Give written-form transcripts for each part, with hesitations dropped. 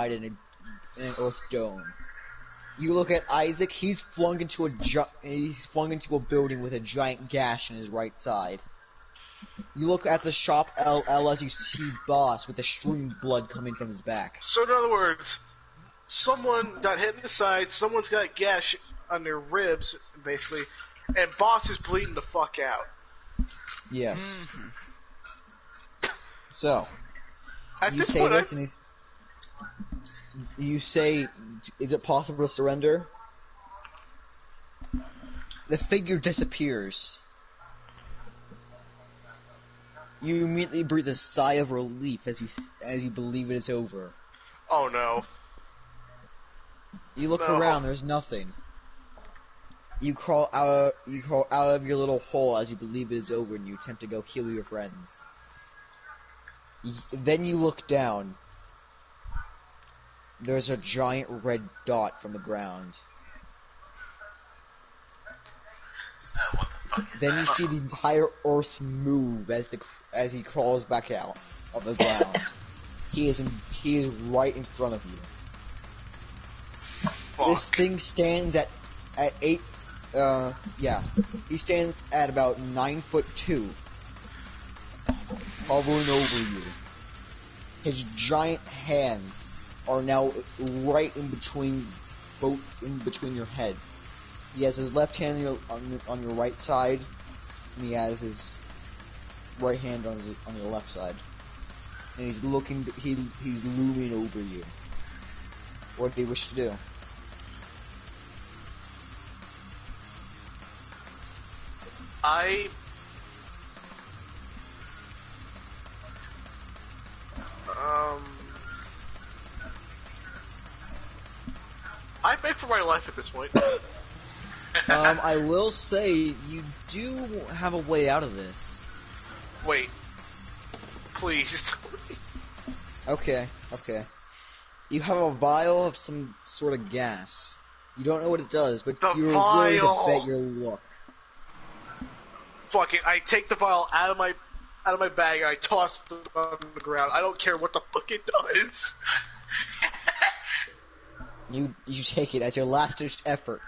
in an earth dome. You look at Isaac, he's flung into a building with a giant gash in his right side. You look at the shop LL as you see Boss with a stream of blood coming from his back. So in other words, someone got hit in the side, someone's got a gash on their ribs, basically, and Boss is bleeding the fuck out. Yes. So, At you this say point, this and you say, is it possible to surrender? The figure disappears. You immediately breathe a sigh of relief as you believe it is over. Oh no. You look around, there's nothing. You crawl out of your little hole as you believe it is over and you attempt to go heal your friends. Then you look down. There's a giant red dot from the ground. What the fuck is Then that? you see the entire earth move as he crawls back out of the ground. He is right in front of you. Fuck. This thing stands at 8. He stands at about 9'2", hovering over you. His giant hands are now right in between your head. He has his left hand on your right side, and he has his right hand on your left side. And he's looming over you. What do you wish to do? I beg for my life at this point. I will say you do have a way out of this. Wait. Please. Okay. You have a vial of some sort of gas. You don't know what it does, but The you're vial! willing to bet your luck. Fuck it, I take the vial out of my bag and I toss it on the ground. I don't care what the fuck it does. You take it as your last-ditch effort.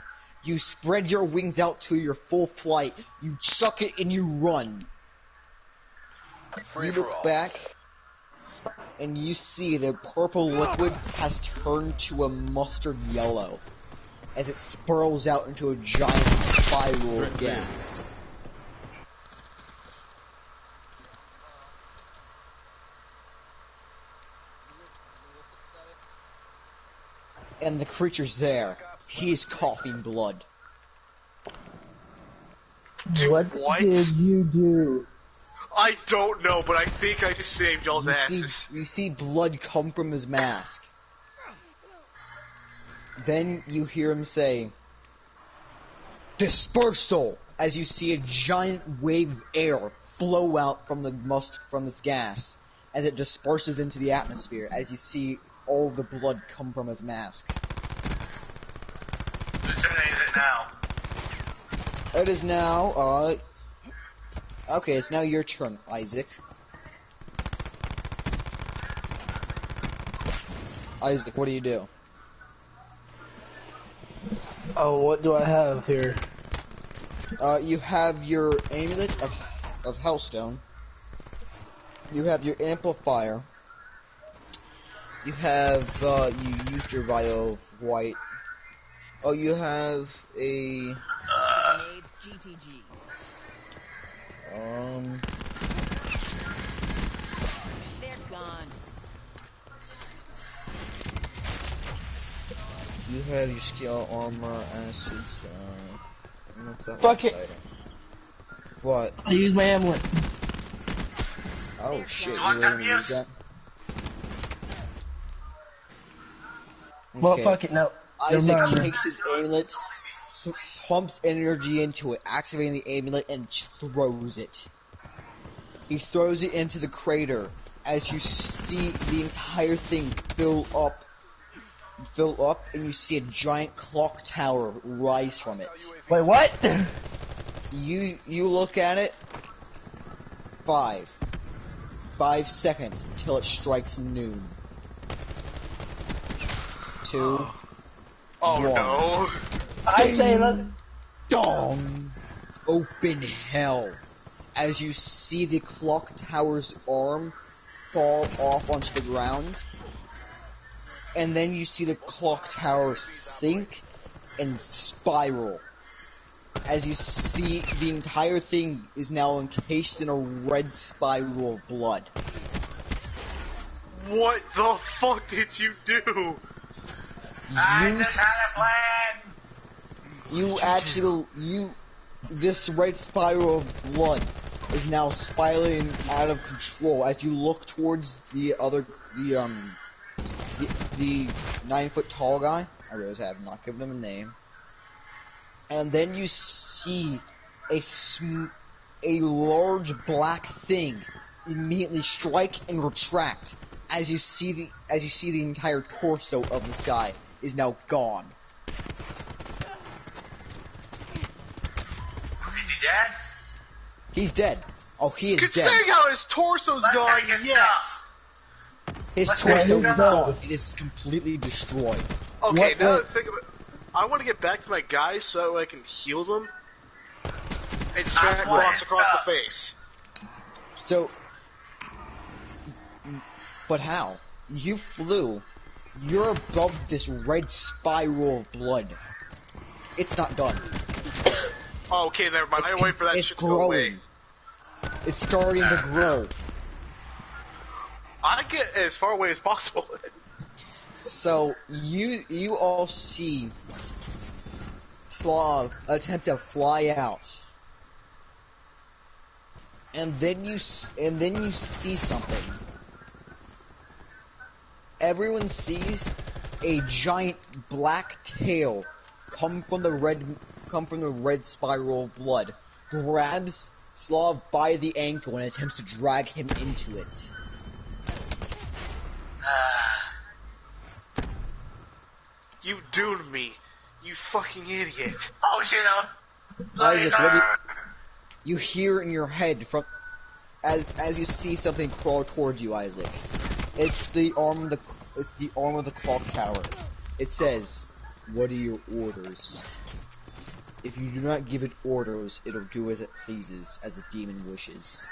You spread your wings out to your full flight. You chuck it and you run. You look back, and you see the purple liquid has turned to a mustard yellow as it spirals out into a giant spiral of gas. And the creature's there. He's coughing blood. What did you do? I don't know, but I think I just saved y'all's asses. You see blood come from his mask. Then you hear him say, "Dispersal!" as you see a giant wave of air flow out from this gas as it disperses into the atmosphere as you see all the blood come from his mask. Whose turn is it now? It is now, okay, it's now your turn, Isaac. Isaac, what do you do? Oh, what do I have here? You have your amulet of Hellstone. You have your amplifier. You have, you used your vial of white. Oh, you have a... GTG. They're gone. You have your skill, armor, acids, what's that? Fuck it. Item? What? I use my amulet. Oh shit, You you want really that, gonna use yes? that? Well, Okay. fuck it, no. Isaac Never mind. takes his amulet, pumps energy into it, activating the amulet, and throws it. He throws it into the crater as you see the entire thing fill up, and you see a giant clock tower rise from it. Wait, what? You look at it. 5 seconds until it strikes noon. 2, Oh 1. no. I say let's. Dong! Open hell. As you see the clock tower's arm fall off onto the ground, and then you see the clock tower sink and spiral. As you see, the entire thing is now encased in a red spiral of blood. What the fuck did you do? This red spiral of blood is now spiraling out of control as you look towards the 9-foot tall guy. I realize I have not given him a name. And then you see a large black thing immediately strike and retract as you see the entire torso of this guy is now gone. Is he dead? He's dead. Oh, he is dead. Considering how his torso's Let's gone, take his yes. His Let's torso is take his gone. It is completely destroyed. Okay, What- now what- that I think of it, I want to get back to my guys so that way I can heal them and smack what? Boss across the face. So, but how? You flew. You're above this red spiral of blood. It's not done. Oh, okay, never mind. I gotta wait for that It's shit to go away. growing. It's starting to grow. I get as far away as possible. So you all see Slav attempt to fly out, and then you see something. Everyone sees a giant black tail come from the red spiral of blood, grabs Slav by the ankle and attempts to drag him into it. You doomed me. You fucking idiot. Oh shit! Isaac, you hear in your head from as you see something crawl towards you, Isaac. It's the arm of the clock tower. It says, "What are your orders?" If you do not give it orders, it'll do as it pleases, as the demon wishes.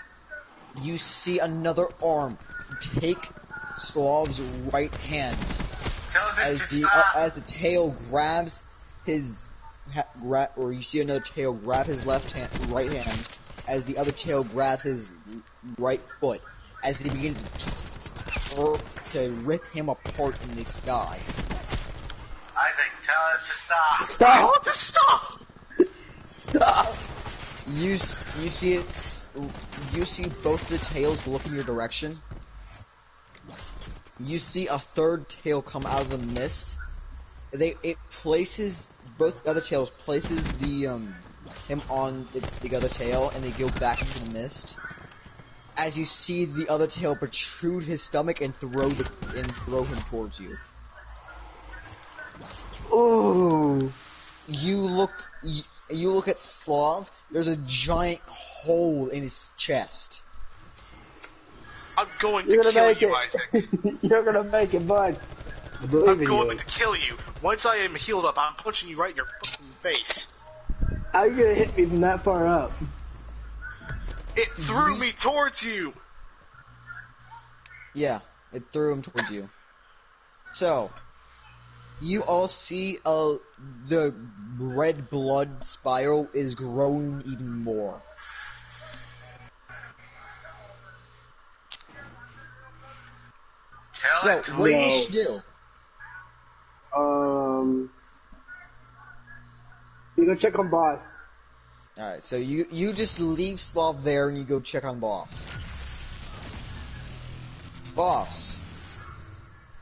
You see another arm take Slav's right hand as the tail grabs his or you see another tail grab his right hand as the other tail grabs his right foot as they begin to rip him apart in the sky. Isaac, tell us to stop. Stop! What the stop? Stop! You see it. You see both the tails look in your direction. You see a third tail come out of the mist. It places both other tails places the him on the other tail, and they go back into the mist. As you see the other tail protrude his stomach and throw him towards you. Ooh. You look at Slav. There's a giant hole in his chest. I'm going You're to gonna kill make you, it. Isaac. You're gonna make it, bud. I believe I'm in going you. to kill you. Once I am healed up, I'm punching you right in your fucking face. How you gonna hit me from that far up? It threw me towards you. Yeah, it threw him towards you. So, you all see the red blood spiral is growing even more. Tell it So, to what do me. you need to do? You go check on boss. Alright, so you just leave Slav there and you go check on Boss. Boss,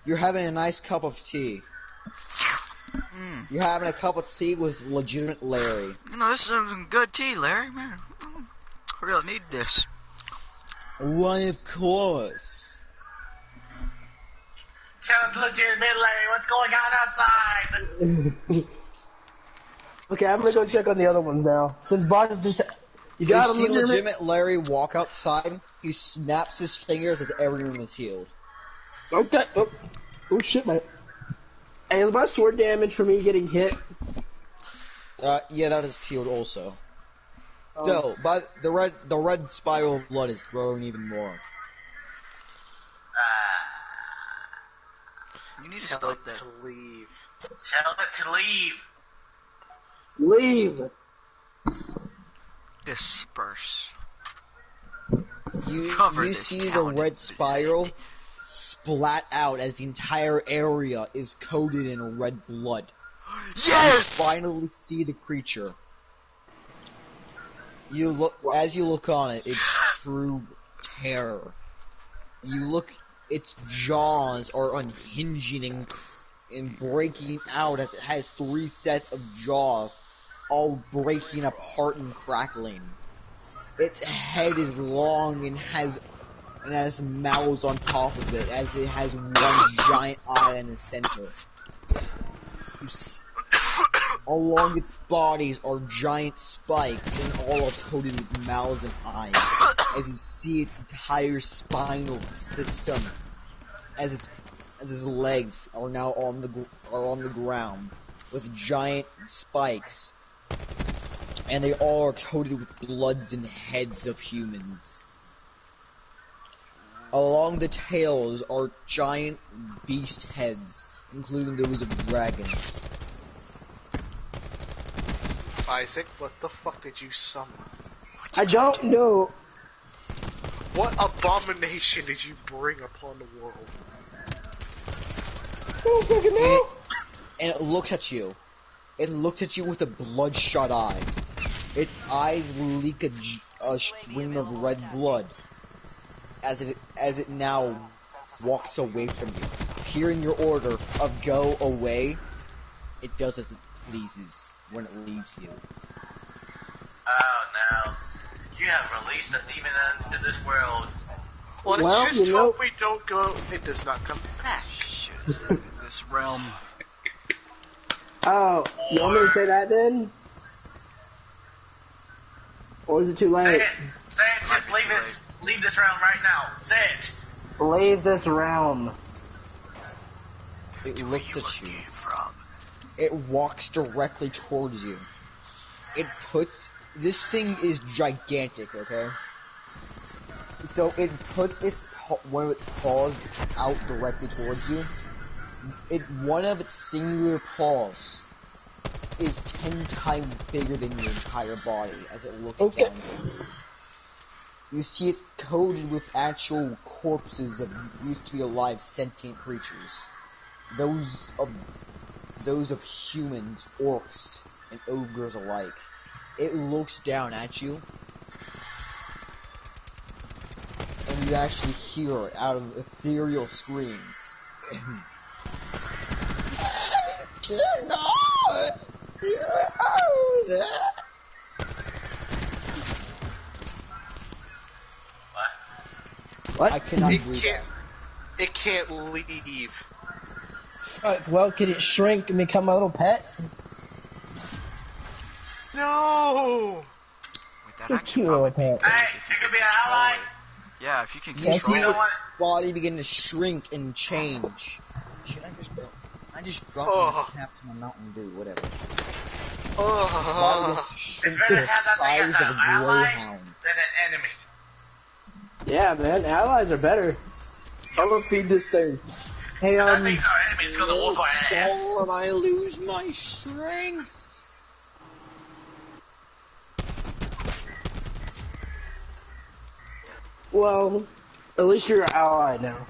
you're having a nice cup of tea. You're having a cup of tea with legitimate Larry. You know, this is some good tea, Larry, man. I really need this. Why, of course. Tell it to legitimate Larry. What's going on outside? Okay, I'm gonna go check on the other ones now. Since boss just you You got see him legitimate Larry walk outside, he snaps his fingers as everyone is healed. Okay. Oh shit, man. Hey, is my sword damage for me getting hit? Yeah, that is healed also. Oh. So, but the red spiral of blood is growing even more. You need to Tell stop it that. to leave. Tell it to leave. Leave. Disperse. You Cover this see the town in red spiral splat out as the entire area is coated in red blood. Yes! Finally see the creature. You look as you look on it, it's true terror. You look, its jaws are unhinging and breaking out as it has 3 sets of jaws, all breaking apart and crackling. Its head is long and has mouths on top of it, as it has one giant eye in the center. Along its bodies are giant spikes, and all are coated with mouths and eyes. As you see its entire spinal system, as its legs are now on the ground with giant spikes, and they all are coated with bloods and heads of humans. Along the tails are giant beast heads, including those of dragons. Isaac, what the fuck did you summon? I don't know. What abomination did you bring upon the world? I don't fucking know. And it looks at you. It looks at you with a bloodshot eye. Its eyes leak a stream of red blood as it now walks away from you. Hearing your order of go away, it does as it pleases when it leaves you. Oh no. You have released a demon into this world. Let's Well, just you know- hope we don't go. It does not come back. Shit, is that in this realm? Oh, you want me to say that then? Or is it too Say late? it. Say it. Might be Leave too this. late. Leave this realm right now. Say it. Leave this realm. It Where looks you at you. came from? It walks directly towards you. This thing is gigantic, okay? So it puts one of its paws out directly towards you. One of its singular paws is 10 times bigger than your entire body as it looks Okay. downwards. You see it's coated with actual corpses of used to be alive sentient creatures. Those of humans, orcs, and ogres alike. It looks down at you, and you actually hear it out of ethereal screams. What? I cannot It believe can't. that. It can't leave. Well, can it shrink and become a little pet? No. Wait, that It's actually cute probably little be pet. good Hey, if you it could can be an control ally. it. Yeah, if you can You see control don't it. want- its body begin to shrink and change. Shit, I just dropped Oh. my cap to my Mountain Dew, whatever. Body Oh. begins to shrink It's to better the to have that thing size as of an a ally greyhound. than an enemy. Yeah, man, allies are better. I'm gonna feed this thing. Hey, That thing's our enemy. It's gonna wolf our ass. And I lose my strength. well, at least you're an ally now.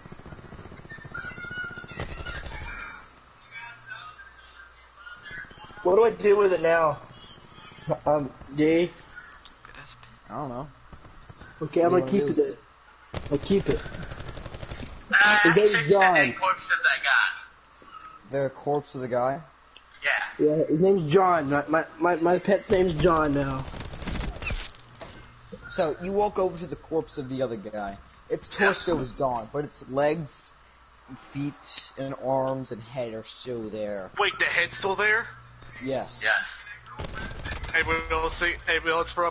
What do I do with it now? D? It has I don't know. Okay, I'm What gonna do you keep wanna do it. I'll keep it. His name's John. The corpse of that guy. The corpse of the guy. Yeah. Yeah, his name's John. My pet's name's John now. So you walk over to the corpse of the other guy. Its torso is gone, but its legs, and feet, and arms and head are still there. Wait, the head's still there? Yes. Yes. Anybody else for a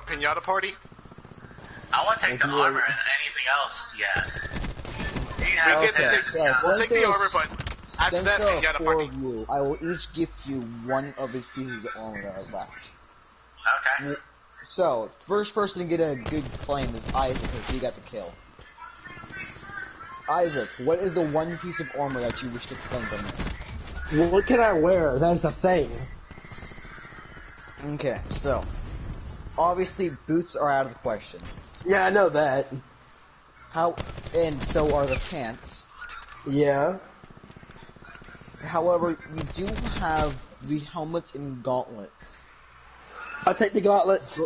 pinata party? I want to take the If you- armor and anything else. Yes. You can We have get it. to Okay, take, so we'll once take the there's- armor, but After Since that, there you are gotta 4 fucking... of you, I will each gift you one of his pieces of armor that are left. Okay. So, first person to get a good claim is Isaac, because he got the kill. Isaac, what is the one piece of armor that you wish to claim from him? What can I wear? That's the thing. Okay, so, obviously boots are out of the question. Yeah, I know that. And so are the pants. Yeah. However, you do have the helmets and gauntlets. I'll take the gauntlets.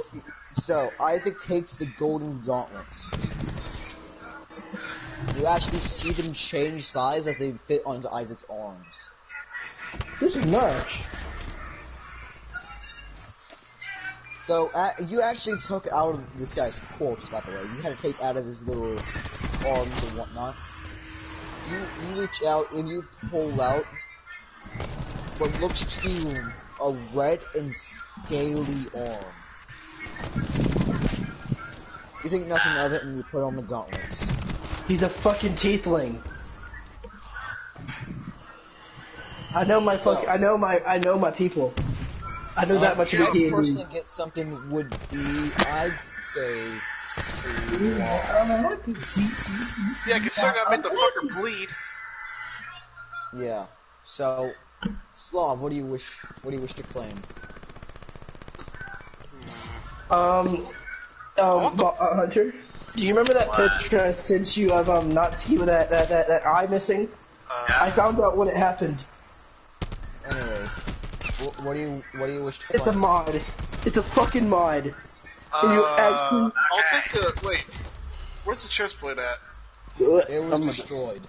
So, Isaac takes the golden gauntlets. You actually see them change size as they fit onto Isaac's arms. This is nuts. So, you actually took out of this guy's corpse, by the way. You had to take out of his little arms and whatnot. You reach out and you pull out what looks to be a red and scaly arm. You think nothing of it and you put on the gauntlets. He's a fucking tiefling. I know my I know my people. I know that much The about next person D&D. to get something would be, I'd say, Yeah, considering I made the fucker bleed. yeah. So, Slav, what do you wish to claim? Hunter, do you remember that picture I sent you of Natsuki with that eye missing? I found out when it happened. Anyways, what do you wish to It's a claim? mod. It's a fucking mod. And you actually I'll take the... Wait. Where's the chest plate at? It was destroyed.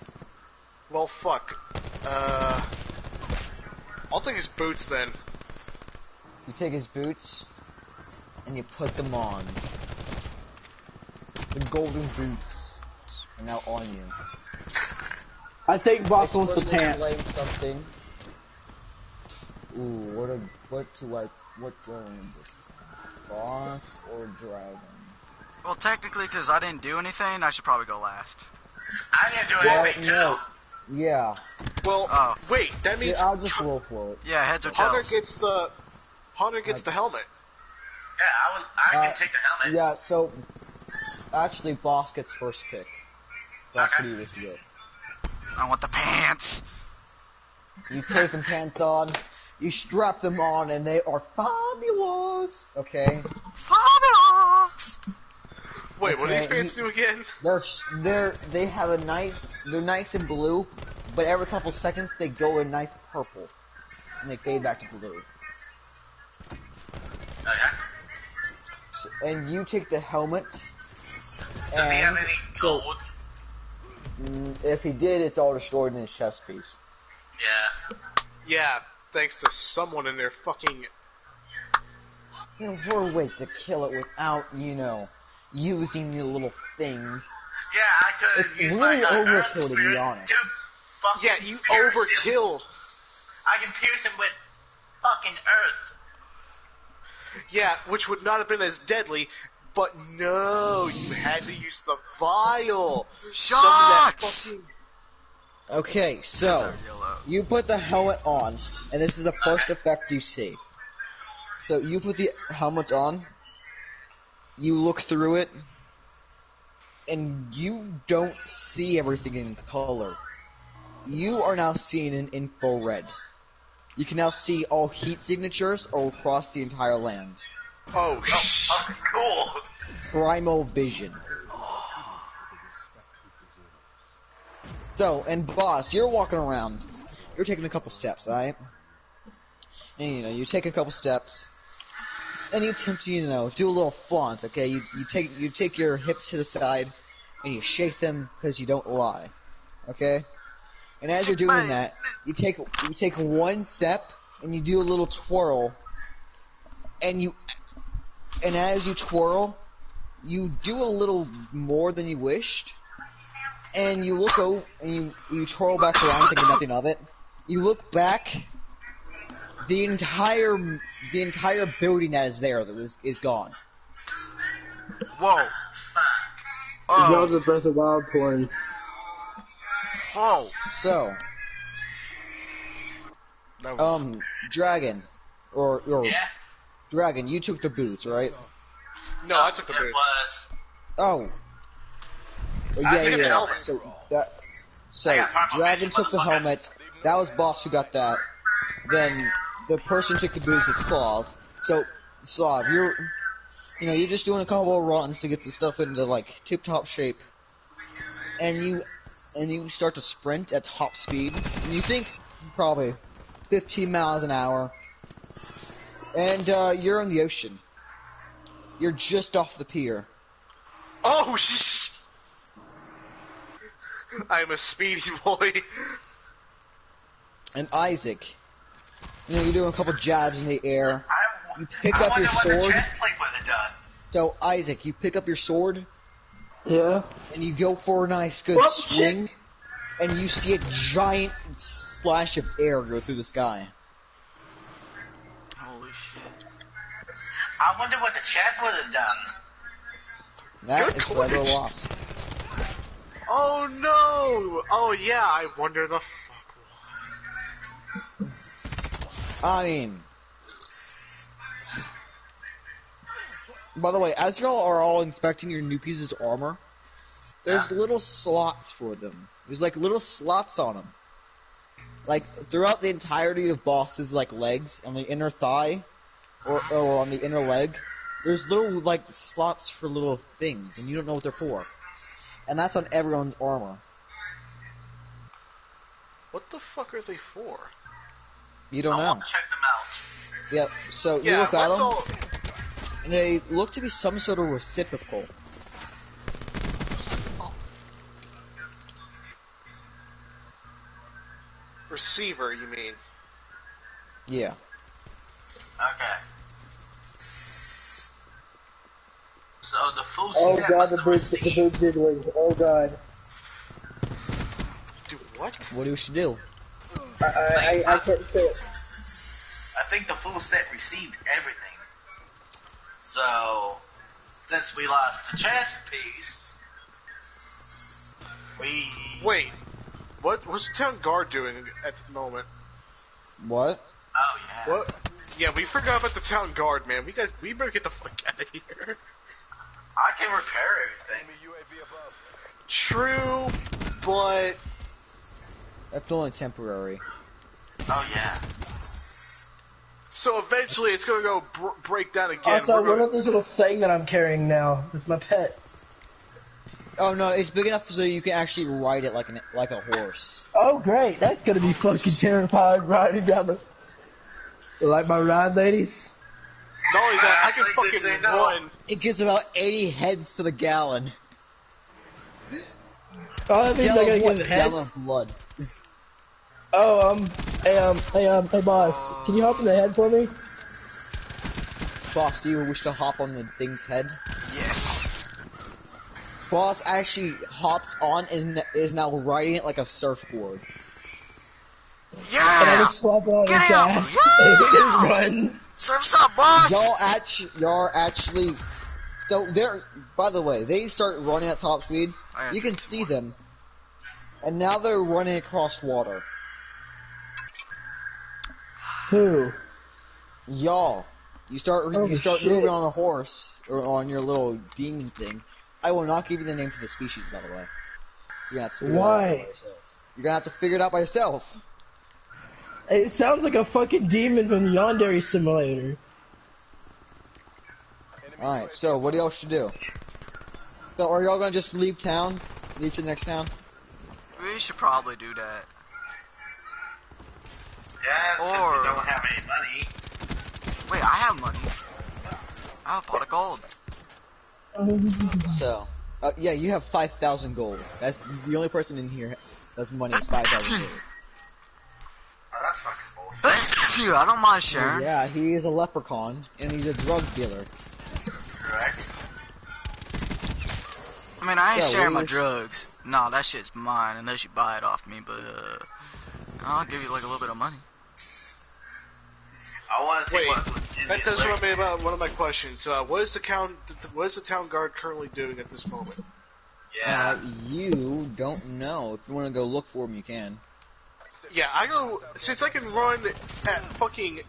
Well, fuck. I'll take his boots then. You take his boots, and you put them on. The golden boots are now on you. I think Boss wants the Next person pants. claim something. Ooh, what do I remember? Boss or dragon? Well, technically, because I didn't do anything, I should probably go last. I didn't do anything too. no. Yeah. Well, Oh. wait, that means I'll just roll for it. Yeah, heads or Hunter tails. gets the helmet. Yeah, I can take the helmet. Yeah, so actually Boss gets first pick. That's Okay. what he wish to get. I want the pants. You take the pants on, you strap them on, and they are fabulous. Okay? Fabulous. Wait, what do these Okay, pants do again? They have they're nice in blue, but every couple seconds they go a nice purple. And they fade back to blue. Okay. So, and you take the helmet. Does he have And any so, gold? if he did, it's all destroyed in his chest piece. Yeah. Yeah, thanks to someone in there fucking... There were ways to kill it without, using the little thing. Yeah, I could It's use really my overkill, Earth to be Spirit honest. to fucking Yeah, you pierce him. overkilled. I can pierce him with fucking Earth. Yeah, which would not have been as deadly, but no, you had to use the vial. Some of that Shots! fucking... Okay, These so are yellow. you put the helmet on, and this is the first effect you see. So you put the helmet on, you look through it, and you don't see everything in color. You are now seeing in infrared. You can now see all heat signatures all across the entire land. Oh, Oh, cool. Primal vision. So, and boss, you're walking around. You're taking a couple steps, alright? And you take a couple steps, and you attempt to, do a little flaunt, okay? You take your hips to the side, and you shake them because you don't lie, okay? And as you're doing that, you take one step, and you do a little twirl, and as you twirl, you do a little more than you wished, and you look over, and you twirl back around thinking nothing of it. You look back, the entire building that is there is gone. Whoa. Fuck. Oh. the Breath of Wild porn. Whoa. So, That was... Dragon, or Yeah. Dragon, you took the boots, right? No, I took the It boots. was. Oh. I Yeah, took the yeah. helmet. So I got purple Dragon fish, took the motherfucker. helmet. That was Boss who got that. Then the person who took the boots was Slav. So Slav, you're just doing a couple of runs to get the stuff into like tip-top shape, and you start to sprint at top speed, and you think probably 15 miles an hour, and you're in the ocean. You're just off the pier. Oh, I'm a speedy boy. And Isaac, you're doing a couple jabs in the air. You pick I up wonder your what the sword. chest plate would have done. So Isaac, you pick up your sword, Yeah. and you go for a nice good Whoop, swing, and you see a giant slash of air go through the sky. Holy shit. I wonder what the chest would have done. That Good is forever question. lost. Oh no! Oh yeah, I wonder the fuck why. I mean, by the way, as y'all are all inspecting your new pieces of armor, there's little slots for them. There's like little slots on them. Like throughout the entirety of Boss's like legs, on the inner thigh, or on the inner leg, there's little like slots for little things, and you don't know what they're for. And that's on everyone's armor. What the fuck are they for? You don't I know. want to check them out. Yep. So you Yeah, look at what's them, all... and they look to be some sort of reciprocal. Receiver, you mean? Yeah. Okay. So the food Oh set god, must the have boob's received- jiggling. Oh god. Do what? What do we should do? I can't say it. I think the full set received everything. So, since we lost the chest piece, we... Wait, what's the town guard doing at the moment? What? Oh, yeah. What? Yeah, we forgot about the town guard, man. We better get the fuck out of here. I can repair everything. True, but That's only temporary. Oh, yeah. so eventually it's gonna go break down again. Also, We're what gonna- about this little thing that I'm carrying now? It's my pet. Oh no, it's big enough so you can actually ride it like a horse. Oh great, that's gonna be fucking terrifying riding down the... You like my ride, ladies? Not only that, I can I think they fucking say no. run. It gives about 80 heads to the gallon. Oh, that means I gotta Gallon, give it gallon heads? of blood. Oh, hey boss, can you hop in the head for me? Boss, do you wish to hop on the thing's head? Yes. Boss actually hops on and is now riding it like a surfboard. And I Yeah! just swap it on Get his him! ass Yeah! and just run. Surf's up, boss! Y'all actually, so they're, by the way, they start running at top speed. I You can see them, and now they're running across water. Who? Y'all, you start Oh, start shit. moving on a horse or on your little demon thing. I will not give you the name for the species, by the way. You're gonna have to figure Why? that out by yourself. You're gonna have to figure it out by yourself. It sounds like a fucking demon from the Yandere Simulator. Alright, so what do y'all should do? So are y'all gonna just leave town? Leave to the next town? We should probably do that. Yeah, since Or- we don't have any money. Wait, I have money. I have a pot of gold. So, yeah, you have 5,000 gold. That's the only person in here that's money is 5,000 gold. Oh, that's fucking bullshit. Phew, I don't mind sharing. Yeah, he is a leprechaun, and he's a drug dealer. Correct. I mean, I ain't Yeah, sharing what my is- drugs. No, that shit's mine unless you buy it off me, but, I'll give you like a little bit of money. I want to see Wait, what that does remind me about one of my questions. What is the town guard currently doing at this moment? Yeah. You don't know. If you want to go look for him, you can. Yeah, I go since I can run at fucking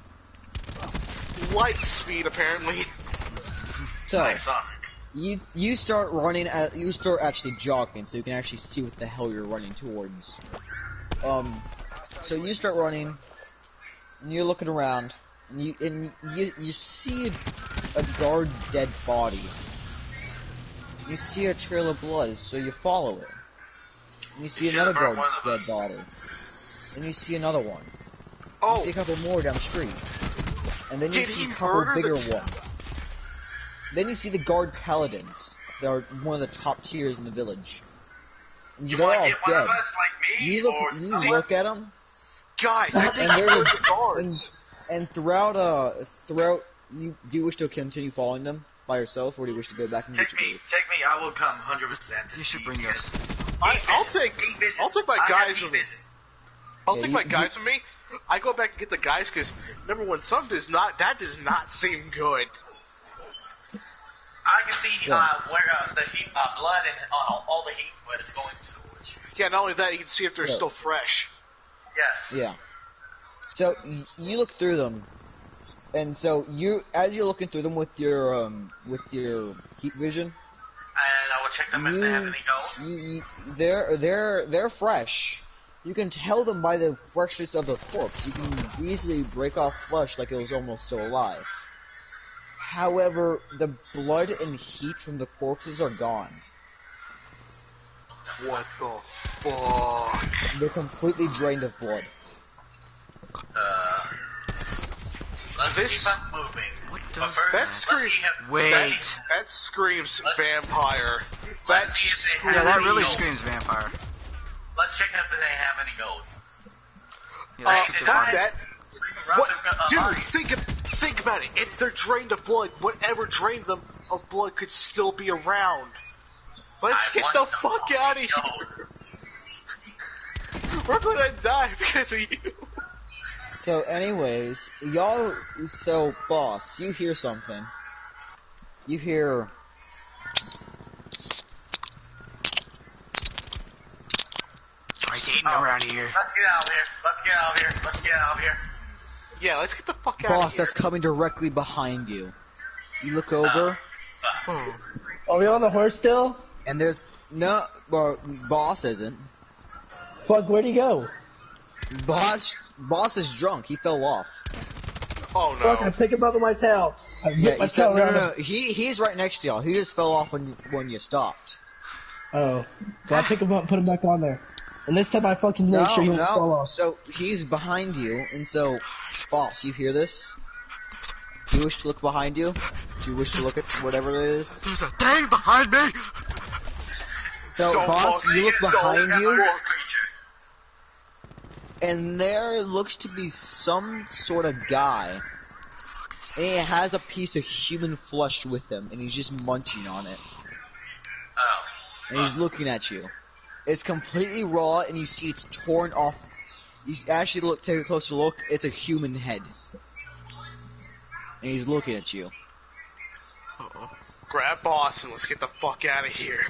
light speed apparently. So Like Sonic. you start running you start actually jogging, so you can actually see what the hell you're running towards. So you start running, and you're looking around, and you see a guard's dead body. You see a trail of blood, so you follow it. And you see You another should've burned guard's one of dead body. And you see another one. You Oh, see a couple more down the street. And then you Did see he a couple murder bigger the ones. Then you see the guard paladins. They're one of the top tiers in the village. And You they're want all to get one dead. of us like me? You look, or you something? look at them, guys, I think and I there's heard a the guards. and throughout you do you wish to continue following them by yourself, or do you wish to go back and get Take your me, group? I will come 100%. You should bring us. I'll take my guys with me. I'll Yeah, take you- my guys with me. I go back and get the guys because number one, that does not seem good. I can see Yeah. where the heat, blood and all the heat where it's going towards. Yeah, not only that, you can see if they're Yeah. still fresh. Yes. Yeah. So you look through them, and so as you're looking through them with your heat vision, And I will check them if they have any gold. they're fresh. You can tell them by the freshness of the corpse. You can easily break off flesh like it was almost still alive. However, the blood and heat from the corpses are gone. What the fuck? They're completely drained of blood. Let's This- keep on moving. What But does first, that let's scream- see if- Wait. That screams vampire. Let's see if they Yeah, have that any really gold. screams vampire. Let's check if they have any gold. Yeah, let's Uh, get their fuck bodies. that. What, dude? Think about it. If they're drained of blood, whatever drained them of blood could still be around. Let's get the fuck out of here. We're gonna die because of you. So, anyways, boss, you hear something. You hear. Tries eating around here. Let's get out of here. Let's get out of here. Let's get out of here. Yeah, let's get the fuck out Boss, of here. that's coming directly behind you. You look over, Are we on the horse still? and there's boss isn't. Fuck, where'd he go? Boss is drunk. He fell off. Oh Fuck, I no. pick him up with my tail. I Yeah, whip my tail around him. He's right next to y'all. He just fell off when you stopped. Oh. Well, I pick him up and put him back on there. And this time I fucking make sure he won't fall off. So he's behind you, and so, boss, you hear this? Do you wish to look behind you? Do you wish to look at whatever it is? There's a thing behind me! So, Don't boss, fuck you look behind you, Poor creature. and there looks to be some sort of guy. And he has a piece of human flesh with him, and he's just munching on it. Oh. And he's looking at you. It's completely raw, and you see it's torn off. You actually take a closer look. It's a human head, and he's looking at you. Grab boss and let's get the fuck out of here.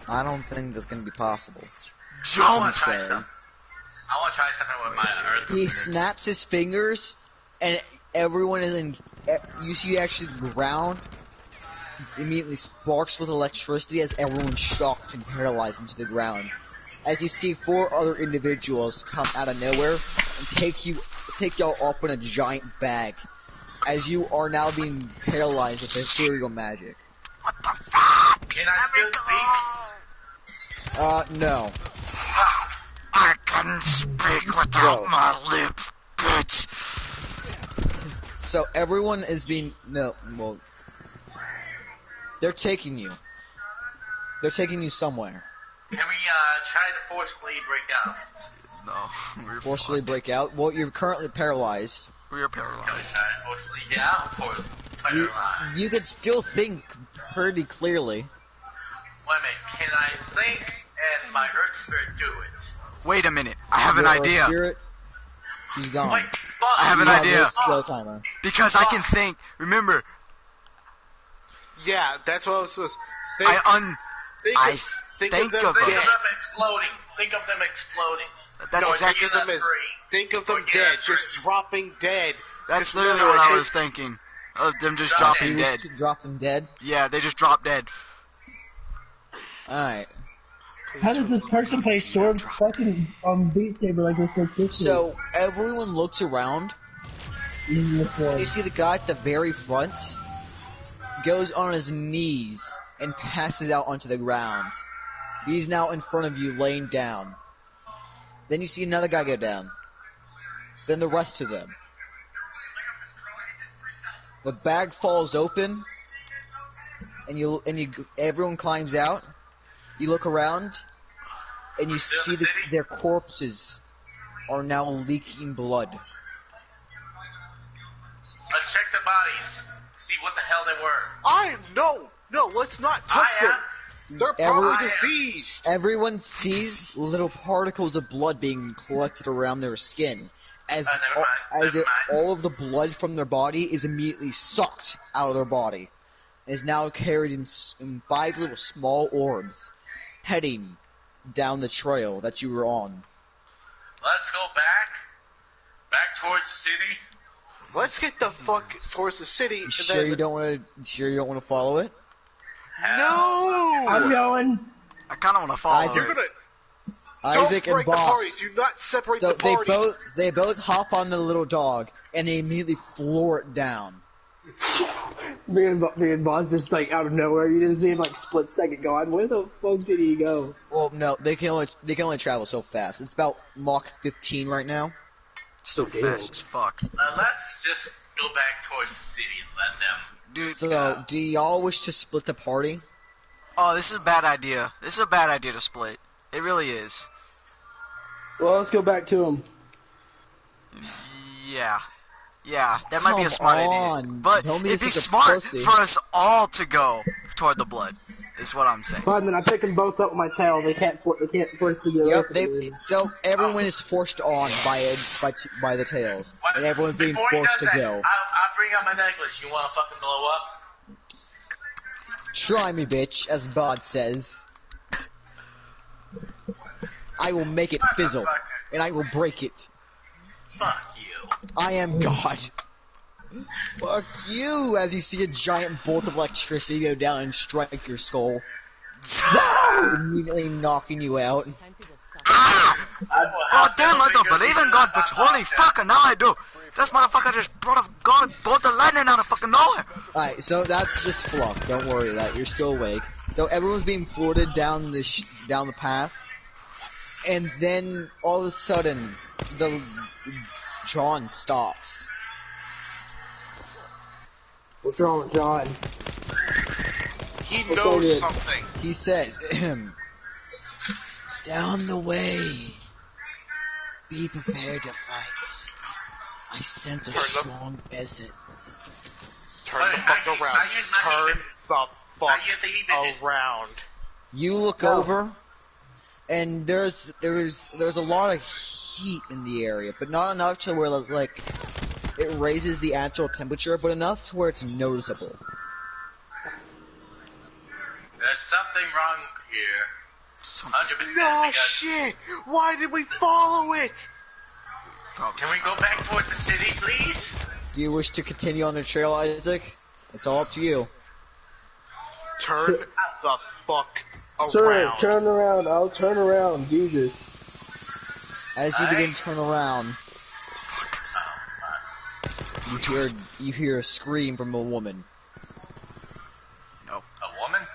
I don't think that's gonna be possible. I want He to try says. something. I want to try something with my earth. He snaps his fingers, and everyone is in. You see, actually, the ground immediately sparks with electricity as everyone's shocked and paralyzed into the ground. As you see 4 other individuals come out of nowhere and take y'all up in a giant bag, as you are now being paralyzed with ethereal magic. Can I still speak? No. I can speak without Go. my lip, bitch. So everyone is being they're taking you. They're taking you somewhere. Can we try to forcibly break out? No, we're Forcefully fucked. break out. Well, you're currently paralyzed. We are Can we paralyzed. try to forcibly get out or turn You, around? you can still think pretty clearly. Wait a minute. Can I think and my earth spirit do it? Wait a minute. I have an Your idea. Spirit, she's gone. Wait, boss. I have an You have idea. a slow timer. Because I can think. Remember, Yeah, that's what I was supposed to say. Think of them exploding. Think of them exploding. That's exactly them as. Think of them dead, just dropping dead. That's literally what I was thinking. Of them just dropping dead. Drop them dead? Yeah, they just drop dead. Alright. How does this person play sword fucking Beat Saber like this? So, everyone looks around, and you see the guy at the very front goes on his knees and passes out onto the ground. He's now in front of you, laying down. Then you see another guy go down. Then the rest of them. The bag falls open, and everyone climbs out. You look around, and you see their corpses are now leaking blood. Let's check the bodies. See what the hell they were. No, let's not touch them. They're probably diseased. Everyone sees little particles of blood being collected around their skin, as all of the blood from their body is immediately sucked out of their body, and is now carried in 5 little small orbs, heading down the trail that you were on. Let's go back towards the city. Let's get the fuck towards the city. You sure you don't want to follow it? No! I'm going. I kind of want to follow it. Isaac and Boss. Do not separate so the party. They both hop on the little dog, and they immediately floor it down. Me and Boss just like out of nowhere. You didn't see him like split second going. Where the fuck did he go? Well, no, they can only travel so fast. It's about Mach 15 right now. So fast as fuck. Let's just go back towards the city and let them. Dude, so, do y'all wish to split the party? Oh, this is a bad idea. This is a bad idea to split. It really is. Well, let's go back to him. Yeah, that might be a smart idea. But it'd be smart for us all to go toward the blood, is what I'm saying. Fine, then I pick them both up with my tail. They can't force to do it. So everyone is forced on by the tails, and everyone's being forced to go. I'll bring out my necklace. You want to fucking blow up? Try me, bitch, as God says. I will make it fizzle, and I will break it. Fuck you. I am God. Fuck you, as you see a giant bolt of electricity go down and strike your skull. Immediately knocking you out. Ah! Oh damn, I don't believe in God, but holy fuck, now I do. This motherfucker just brought a bolt of lightning out of fucking nowhere. Alright, so that's just fluff. Don't worry about it. You're still awake. So everyone's being floated down the path. And then, all of a sudden, John stops. What's wrong with John? He knows something. He says, down the way. Be prepared to fight. I sense a strong essence. Turn the fuck around. Turn the fuck around. You look over, and there's a lot of heat in the area, but not enough to where like it raises the actual temperature, but enough to where it's noticeable. There's something wrong here. 100%. No shit! Why did we follow it? Can we go back towards the city, please? Do you wish to continue on the trail, Isaac? It's all up to you. Turn the fuck around. Sir, turn around. I'll turn around. Jesus. As you begin to turn around, you hear a scream from a woman. No. A woman?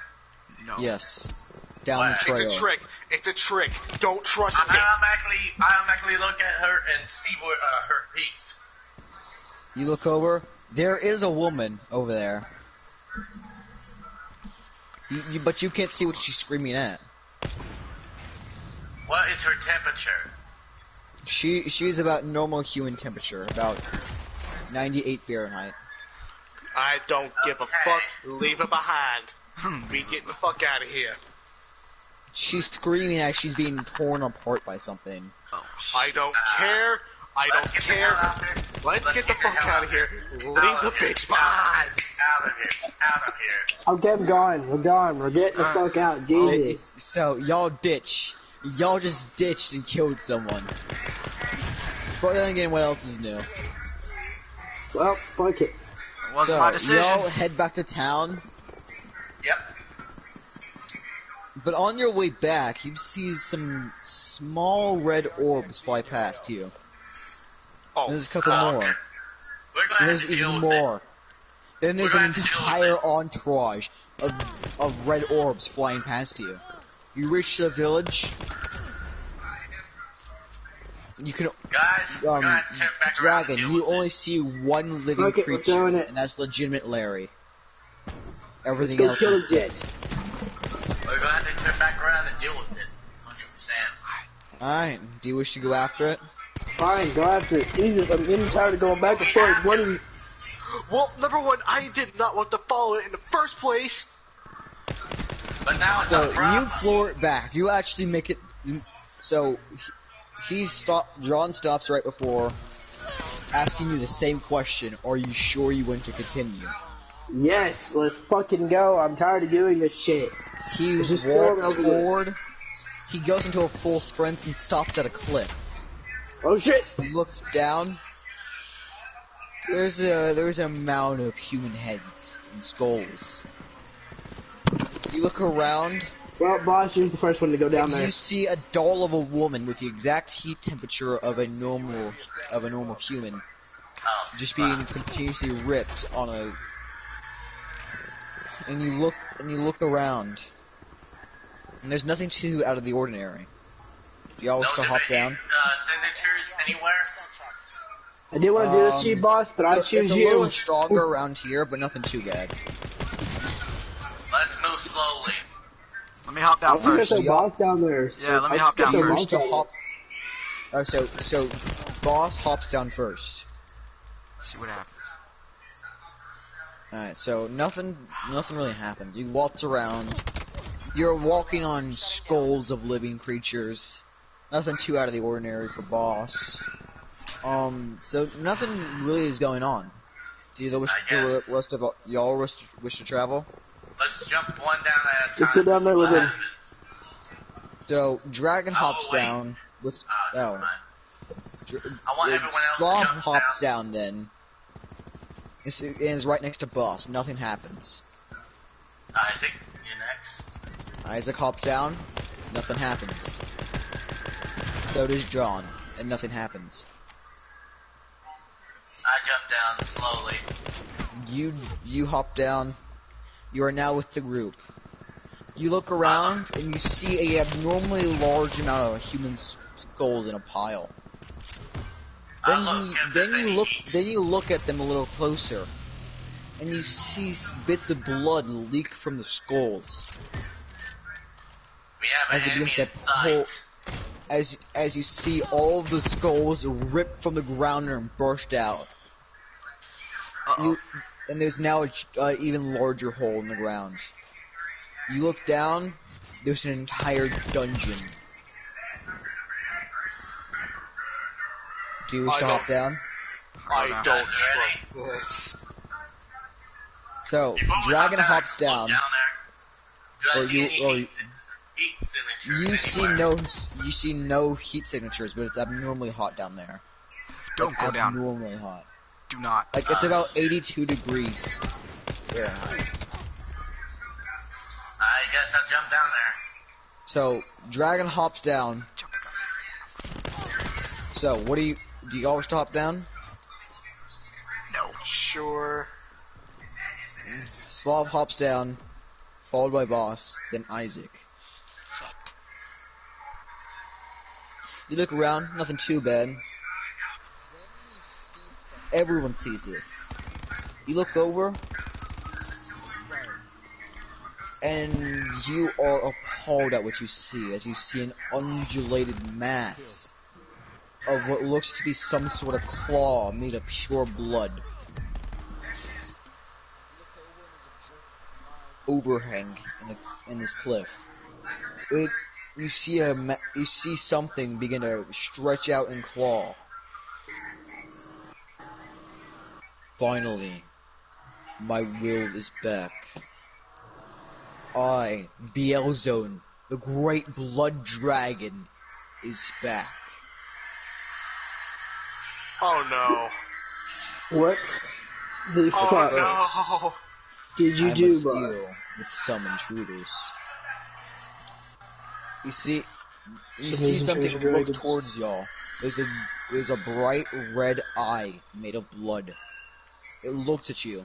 No. Yes. Down the trail. It's a trick. It's a trick. Don't trust it. I'll actually look at her and see what her piece. You look over. There is a woman over there. But you can't see what she's screaming at. What is her temperature? She's about normal human temperature, about 98 Fahrenheit. I don't give a fuck. Leave her behind. We getting the fuck out of here. She's screaming as she's being torn apart by something. Oh, I don't care. I don't care. Let's get the fuck out of here. Leave the bitch behind. Out of here. Okay, I'm gone. We're gone. We're getting the fuck out. Jesus. So, y'all ditch. Y'all just ditched and killed someone. But then again, what else is new? Well, fuck it. It wasn't my decision. Y'all head back to town. Yep. But on your way back, you see some small red orbs fly past you. Oh, There's a couple more. We're gonna And there's have to even deal with more. Then there's We're an gonna have to deal with entire entourage of red orbs flying past you. You reach the village. You can, Guys, we're gonna have to turn back around Dragon, and deal you with only see one living Okay, we're creature, doing it. and that's legitimate Larry. Everything Let's else go kill is it. dead. We're gonna have to turn back around and deal with it. 100%. Alright, do you wish to go after it? Fine, go after it. Jesus, I'm getting tired of going back and forth. What are you... Well, number one, I did not want to follow it in the first place. But now it's So, a problem. you floor it back. You actually make it... So, John stops right before asking you the same question. Are you sure you want to continue? Yes, let's fucking go. I'm tired of doing this shit. He Just throw it walks over there. forward. He goes into a full sprint and stops at a cliff. Oh shit! He looks down. There's an amount of human heads and skulls. You look around. Well, boss, you're the first one to go down And there. you see a doll of a woman with the exact heat temperature of a normal human, Oh, just being continuously ripped on a. And you look around, and there's nothing too out of the ordinary. Do y'all wish to hop down? Signatures anywhere? I did want to do this to you, boss, but I So choose it's a you. little stronger around here, but nothing too bad. Let's move slowly. Let me hop I down want to get first. the boss down there. Yeah, let me I hop want down the You first. wish boss to down hop. So boss hops down first. See what happens. Alright, so nothing really happened. You waltz around. You're walking on skulls of living creatures. Nothing too out of the ordinary for boss. So nothing really is going on. Do the rest of y'all wish to travel? Let's jump one down at a time. Let's go down there with him. So Dragon hops wait. down with Never mind. I want everyone else to Slav jump hops down then. And is right next to boss. Nothing happens. Isaac, you're next. Isaac hops down. Nothing happens. So does John, and nothing happens. I jump down slowly. You hop down. You are now with the group. You look around and you see a abnormally large amount of human skulls in a pile. Then you look at them a little closer, and you see bits of blood leak from the skulls. We have As an it enemy begins to in sight. as you see all of the skulls ripped from the ground and burst out. And there's now a even larger hole in the ground. You look down, there's an entire dungeon. Do you wish to hop down? I don't trust this. So, Before we Dragon hop hops look down. there. Do I Or see you- any or heat signatures You anywhere? see no heat signatures, but it's abnormally hot down there. Don't go down. Abnormally hot. Do not. Like it's about 82 degrees Fahrenheit. I guess I'll jump down there. So Dragon hops down. So what do you always hop down? No. Sure. Slav hops down, followed by Boss, then Isaac. You look around, nothing too bad. Everyone sees this. You look over, and you are appalled at what you see, as you see an undulated mass of what looks to be some sort of claw made of pure blood. Overhang in this cliff. You see something begin to stretch out and claw. Finally, my will is back. I, Beelzone, the great blood dragon, is back. Oh no. What the fuck No. did you I do, must bud? deal with some intruders. You see These something intruders look really towards y'all. There's a bright red eye made of blood. It looks at you.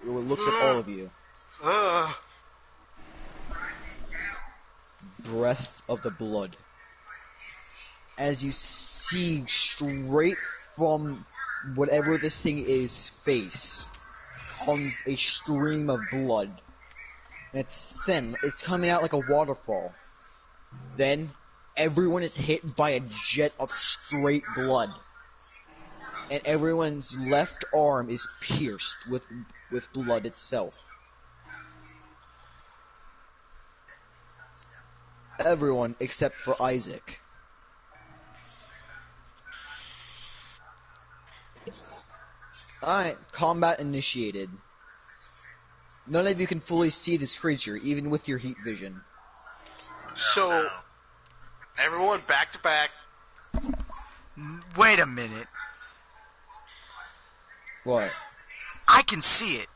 It looks at all of you. Breath of the blood. As you see straight from whatever this thing is face comes a stream of blood. And it's thin. It's coming out like a waterfall. Then everyone is hit by a jet of straight blood. And everyone's left arm is pierced with blood itself. Everyone except for Isaac. Alright, combat initiated. None of you can fully see this creature, even with your heat vision. So, everyone back to back. Wait a minute. What? I can see it.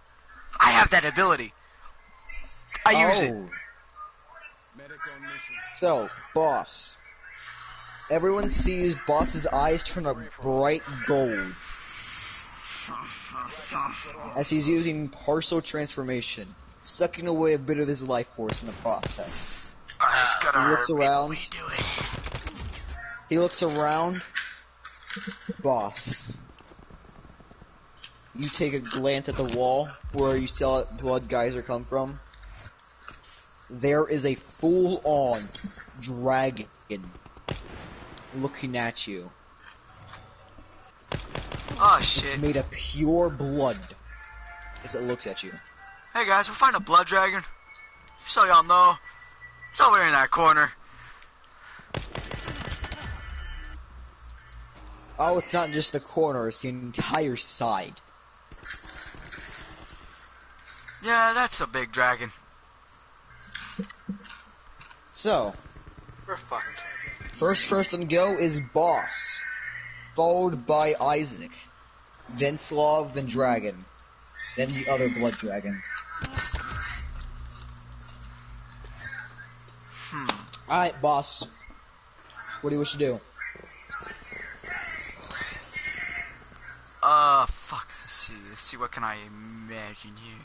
I have that ability. I use it. So, boss. Everyone sees boss's eyes turn a bright gold as he's using partial transformation, sucking away a bit of his life force in the process. He looks around. He looks around. Boss. You take a glance at the wall where you saw that blood geyser come from. There is a full-on dragon looking at you. Oh shit. It's made of pure blood as it looks at you. Hey guys, we're fighting a blood dragon. So y'all know, it's over in that corner. Oh, it's not just the corner, it's the entire side. Yeah, that's a big dragon. So, We're fucked. first person to go is Boss, followed by Isaac, then Slav, then Dragon, then the other blood dragon. Alright, Boss. What do you wish to do? Fuck. Let's see, what can I imagine here?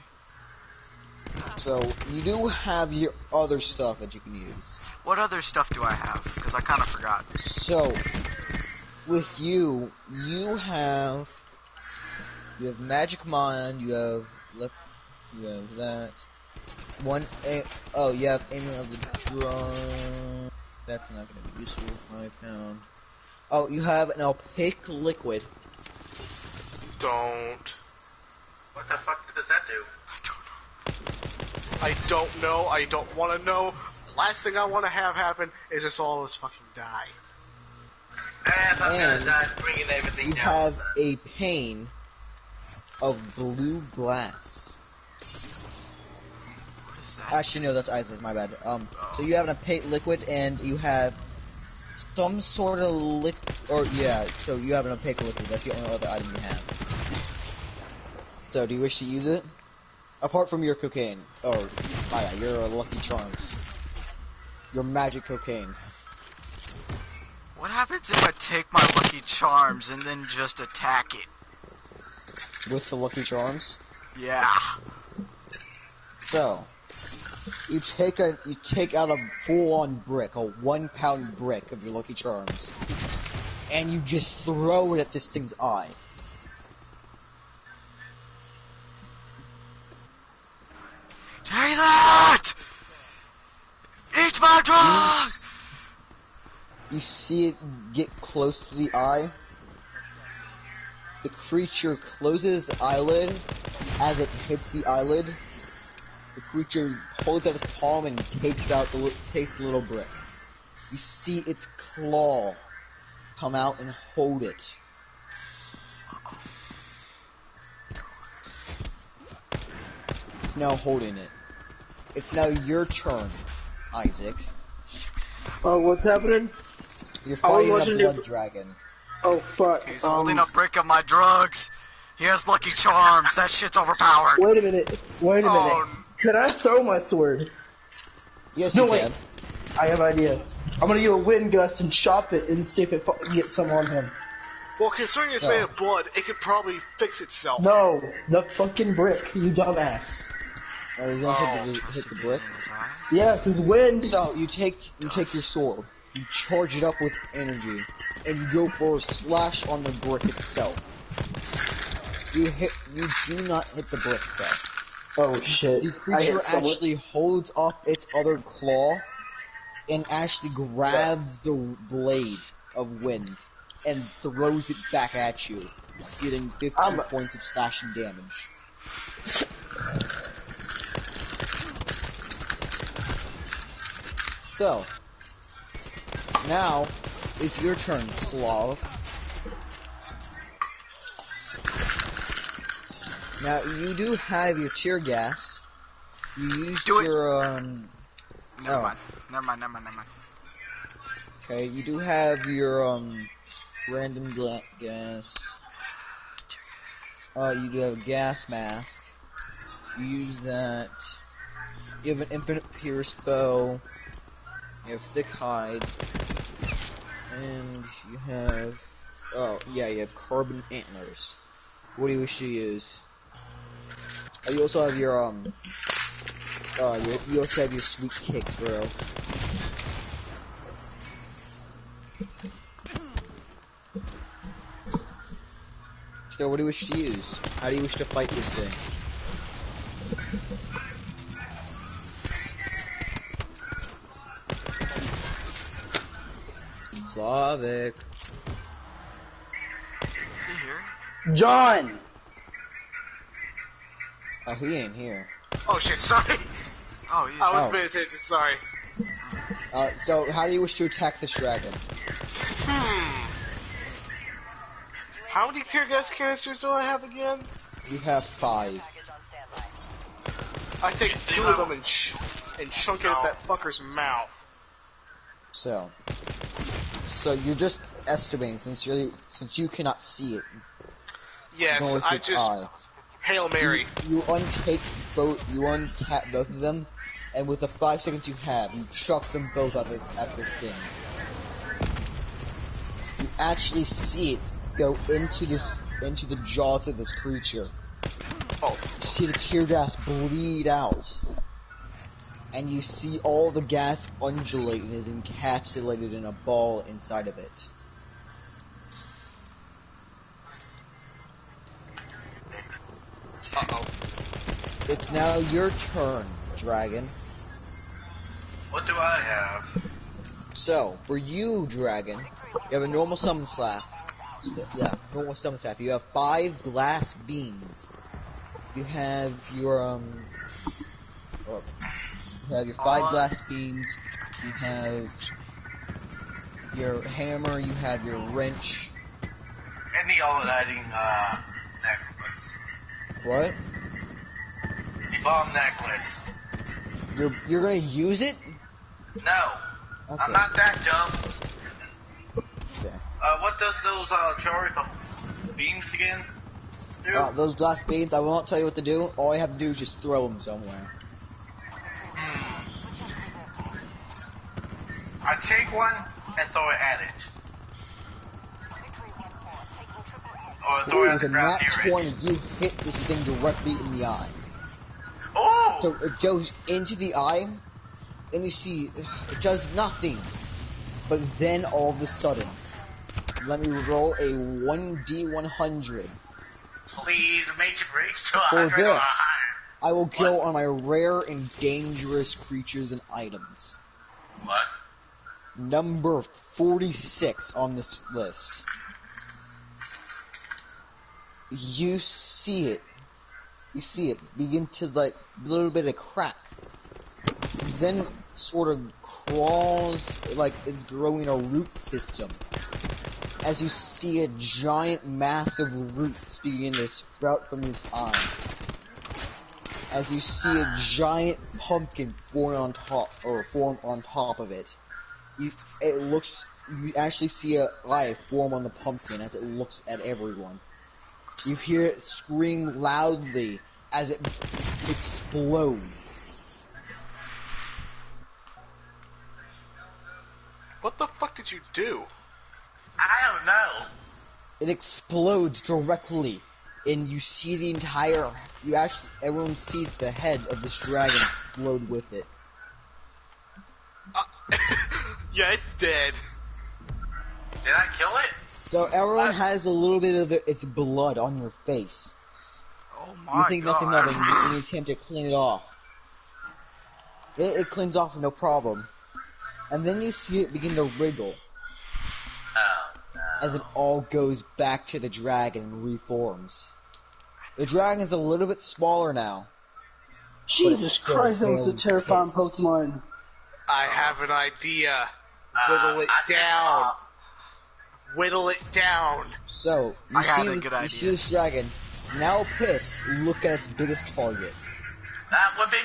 So, you do have your other stuff that you can use. What other stuff do I have? Because I kind of forgot. So, with you have Magic Mind, you have that. You have Aiming of the Drum. That's not going to be useful. £5. Oh, you have an opaque liquid. Don't. What the fuck does that do? I don't know. I don't want to know. Last thing I want to have happen is us all just fucking die. And I'm And gonna die bringing everything You down. have a pane of blue glass. What is that? Actually, no, that's Isaac. My bad. So you have an opaque liquid, and you have some sort of liquid. So you have an opaque liquid. That's the only other item you have. So, do you wish to use it? Apart from your cocaine, your Lucky Charms, your magic cocaine. What happens if I take my Lucky Charms and then just attack it? With the Lucky Charms. Yeah. So, you take out a full-on brick, a 1 pound brick of your Lucky Charms, and you just throw it at this thing's eye. Take that! Eat my drugs! You see it get close to the eye. The creature closes its eyelid. As it hits the eyelid, the creature holds out its palm and takes the little brick. You see its claw come out and hold it. It's now holding it. It's now your turn, Isaac. Oh, what's happening? You're fighting a blood dragon. Oh, fuck. He's holding a brick of my drugs. He has Lucky Charms. That shit's overpowered. Wait a minute. Could I throw my sword? Yes, you can. I have an idea. I'm gonna do a wind gust and chop it and see if it gets some on him. Well, considering it's made of blood, it could probably fix itself. No, the fucking brick, you dumbass. You're gonna hit the brick? Yeah, because wind. So, you take your sword, you charge it up with energy, and you go for a slash on the brick itself. You do not hit the brick though. Oh shit. The creature actually holds up its other claw and actually grabs the blade of wind and throws it back at you, getting 15 points of slashing damage. So, now it's your turn, Slav. Now, you do have your tear gas. You used your, Never mind. Okay, you do have your, random gas. You do have a gas mask. You use that. You have an infinite pierce bow. You have thick hide. And you have, you have carbon antlers. What do you wish to use? You also have your, you also have your sweet kicks, bro. So, what do you wish to use? How do you wish to fight this thing? Slavic. Is he here? John! Oh, he ain't here. Oh shit, sorry. Oh, he's I wasn't paying attention, sorry. So how do you wish to attack this dragon? How many tear gas canisters do I have again? You have 5. I take 2 of them and chunk it at that fucker's mouth. So you're just estimating since you cannot see it. Yes, I just Hail Mary. You untap both of them, and with the 5 seconds you have, you chuck them both at this thing. You actually see it go into the jaws of this creature. Oh. You see the tear gas bleed out. And you see all the gas undulate and is encapsulated in a ball inside of it. Uh-oh. It's now your turn, dragon. What do I have? So, for you, dragon, you have a normal summon staff. Normal summon staff. You have 5 glass beams. You have your, you have your 5 glass beams. You have your hammer. You have your wrench. And the all-lighting, necklace. What? The bomb necklace. You're gonna use it? No. Okay. I'm not that dumb. Okay. What does those, charge beams again do? Those glass beams, I will not tell you what to do. All you have to do is just throw them somewhere. I take one and throw it at it. Or throw it at With the a ground nat near 20, it. you hit this thing directly in the eye. Oh! So it goes into the eye, and you see, it does nothing. But then all of a sudden, let me roll a 1d100. Please, Major Breaks to For 100 or this, higher. I will go on my rare and dangerous creatures and items. What? Number 46 on this list. You see it begin to, like, a little bit of crack. Then sort of crawls, like it's growing a root system. As you see a giant mass of roots begin to sprout from this eye. as you see a giant pumpkin form on top of it. You actually see a eye form on the pumpkin as it looks at everyone. You hear it scream loudly as it explodes. What the fuck did you do? I don't know. It explodes directly, and you see the entire. Everyone sees the head of this dragon explode with it. Yeah, it's dead. Did I kill it? So everyone has a little bit of its blood on your face. Oh my god. You think nothing of it, and you attempt to clean it off. It cleans off no problem. And then you see it begin to wriggle. Oh, no. As it all goes back to the dragon and reforms. The dragon is a little bit smaller now. Jesus Christ, that was a terrifying Pokemon. I have an idea. Whittle it down. Whittle it down. So, you see this dragon, now pissed, look at its biggest target. That would be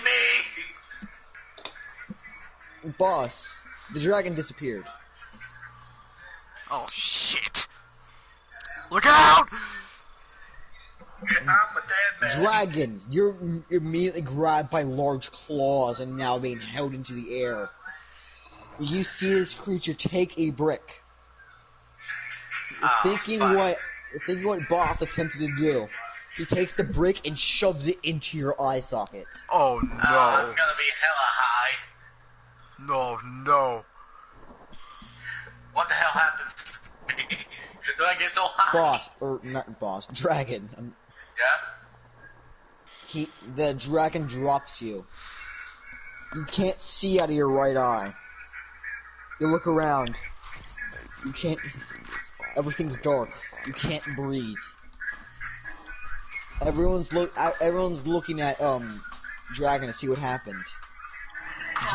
me! Boss, the dragon disappeared. Oh shit! Look out! I'm a dead man. Dragon, you're immediately grabbed by large claws and now being held into the air. You see this creature take a brick. Thinking what Boss attempted to do, he takes the brick and shoves it into your eye socket. Oh no! I'm gonna be hella high. No. What the hell happened? Do I get so high? Dragon. Yeah? The dragon drops you. You can't see out of your right eye. You look around. You can't. Everything's dark. You can't breathe. Everyone's looking at Dragon to see what happened.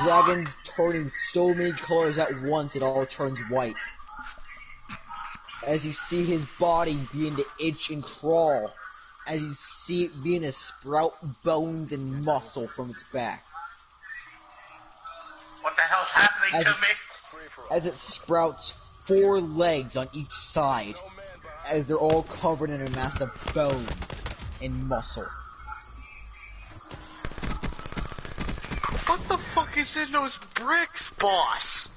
Dragon's turning so many colors at once it all turns white. As you see his body begin to itch and crawl, as you see it begin to sprout bones and muscle from its back. What the hell's happening to me? As it sprouts 4 legs on each side, as they're all covered in a mass of bone and muscle. What the fuck is in those bricks, boss?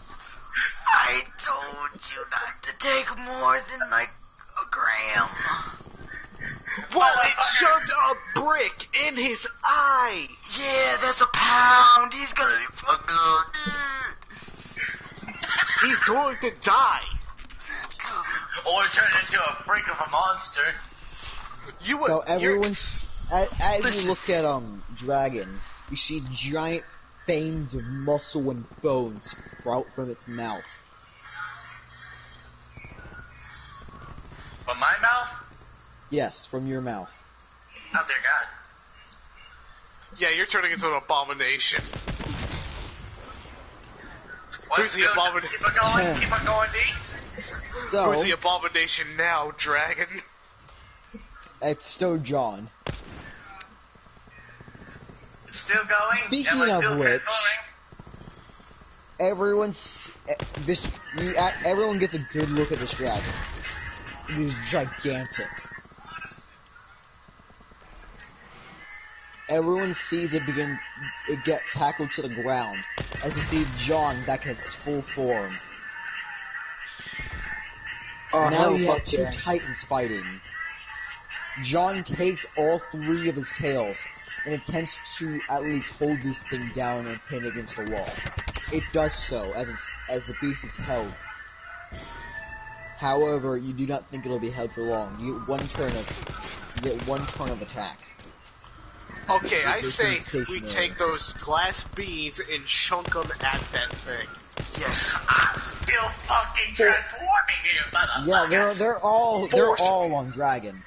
I told you not to take more than like a gram. Well, it shoved a brick in his eye. Yeah, that's a pound. He's gonna be fucked up. He's going to die. Or turn into a freak of a monster. So everyone's as you look at Dragon, you see giant veins of muscle and bone sprout from its mouth. From my mouth? Yes, from your mouth. Oh dear God. Yeah, you're turning into an abomination. Who's the abomination? Keep on going, D. So, who's the abomination now, Dragon? It's still John. Still going? Speaking of which, everyone gets a good look at this dragon. It is gigantic. Everyone sees it get tackled to the ground, as you see John back in its full form. Now you have 2 titans fighting. John takes all 3 of his tails and attempts to at least hold this thing down and pin it against the wall. It does so as the beast is held. However, you do not think it'll be held for long. You get one turn of attack. Okay, I say we take those glass beads and chunk them at that thing. Yes. I'm still fucking transforming here, motherfucker. Yeah, they're all on Dragon.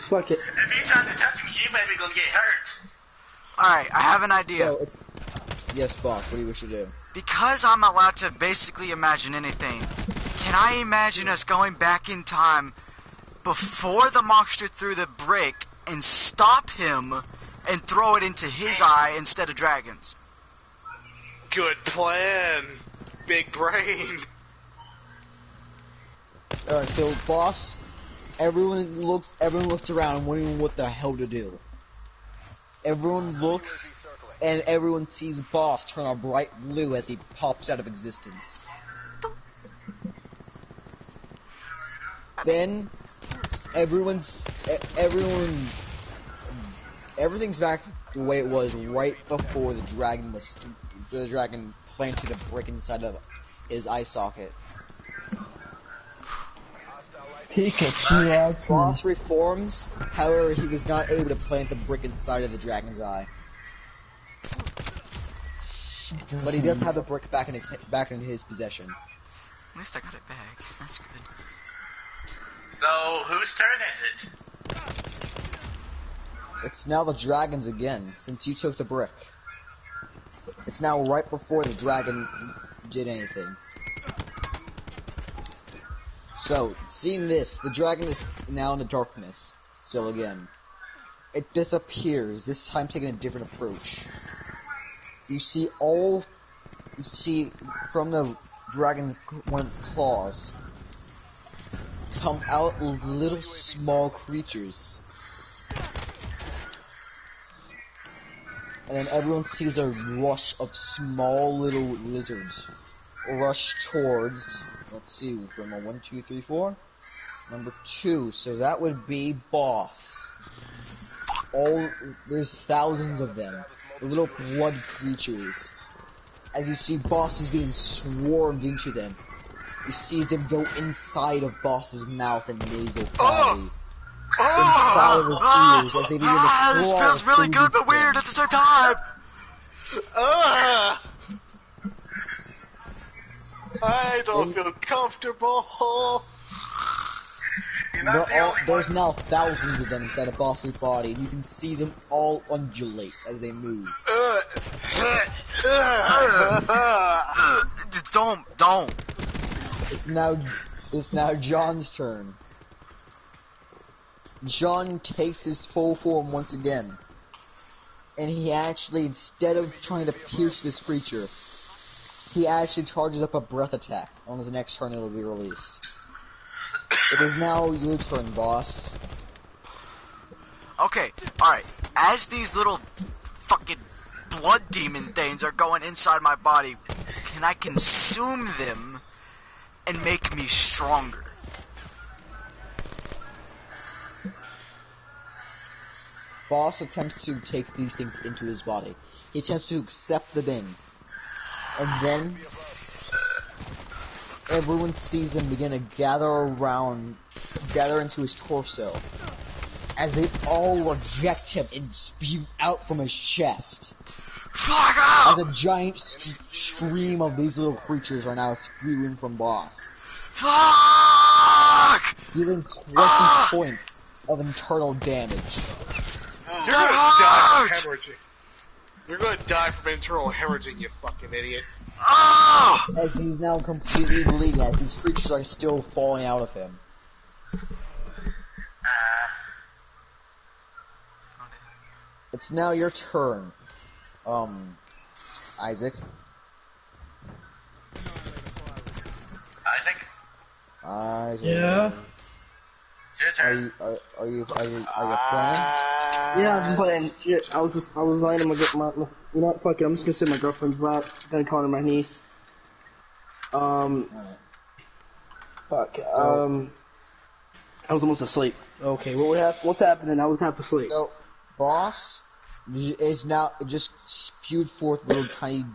Fuck it. If you try to touch me, you may be gonna get hurt. Alright, I have an idea. So yes, boss, what do you wish to do? Because I'm allowed to basically imagine anything, can I imagine us going back in time before the monster threw the brick and stop him and throw it into his eye instead of Dragon's. Good plan. Big brain. Alright, so boss, everyone looks around wondering what the hell to do. Everyone looks, and everyone sees boss turn a bright blue as he pops out of existence. Then, everything's back the way it was right before the dragon planted a brick inside of his eye socket. Boss reforms, however, he was not able to plant the brick inside of the dragon's eye. But he does have the brick back in his possession. At least I got it back. That's good. So, whose turn is it? It's now the dragon's again, since you took the brick. It's now right before the dragon did anything. So, seeing this, the dragon is now in the darkness, still again. It disappears, this time taking a different approach. You see from the dragon's, one of its claws, come out little small creatures. And then everyone sees a rush of small little lizards rush towards, let's see, from a 1, 2, 3, 4, number 2, so that would be boss. There's thousands of them, the little blood creatures. As you see boss is being swarmed into them, you see them go inside of boss's mouth and nasal cavities. Inside of his ears as they begin to This feels really good but weird at the same time. I don't feel comfortable. There's now thousands of them inside of boss's body, and you can see them all undulate as they move. Don't. It's now John's turn. John takes his full form once again. And he actually, instead of trying to pierce this creature, he actually charges up a breath attack. On his next turn it will be released. It is now your turn, boss. Okay, alright. As these little fucking blood demon things are going inside my body, can I consume them and make me stronger? Boss attempts to take these things into his body. He attempts to accept them in. And then everyone sees them begin to gather into his torso. As they all reject him and spew out from his chest. Fuck out! As a giant stream of these little creatures are now spewing from Boss. Fuck! Dealing 20 points of internal damage. You're gonna die from hemorrhaging. You're gonna die from internal hemorrhaging, you fucking idiot. As he's now completely bleeding, as these creatures are still falling out of him. It's now your turn, Isaac. Isaac? Yeah? It's your turn. Are you playing? Yeah, I'm playing. Shit, I was lying on my, you know what, fuck it, I'm just gonna sit in my girlfriend's lap, gonna call her my niece. Alright. Fuck, I was almost asleep. Okay, what's happening? I was half asleep. So, Boss is now just spewed forth little tiny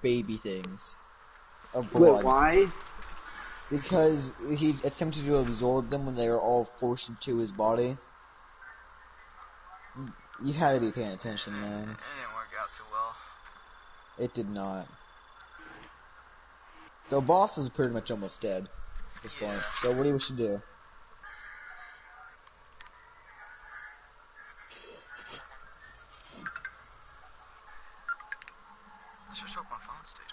baby things of blood. Wait, why? Because he attempted to absorb them when they were all forced into his body. You had to be paying attention, man. It didn't work out too well. It did not. So Boss is pretty much almost dead at this point. So what do you wish to do? Let's just hope my phone stays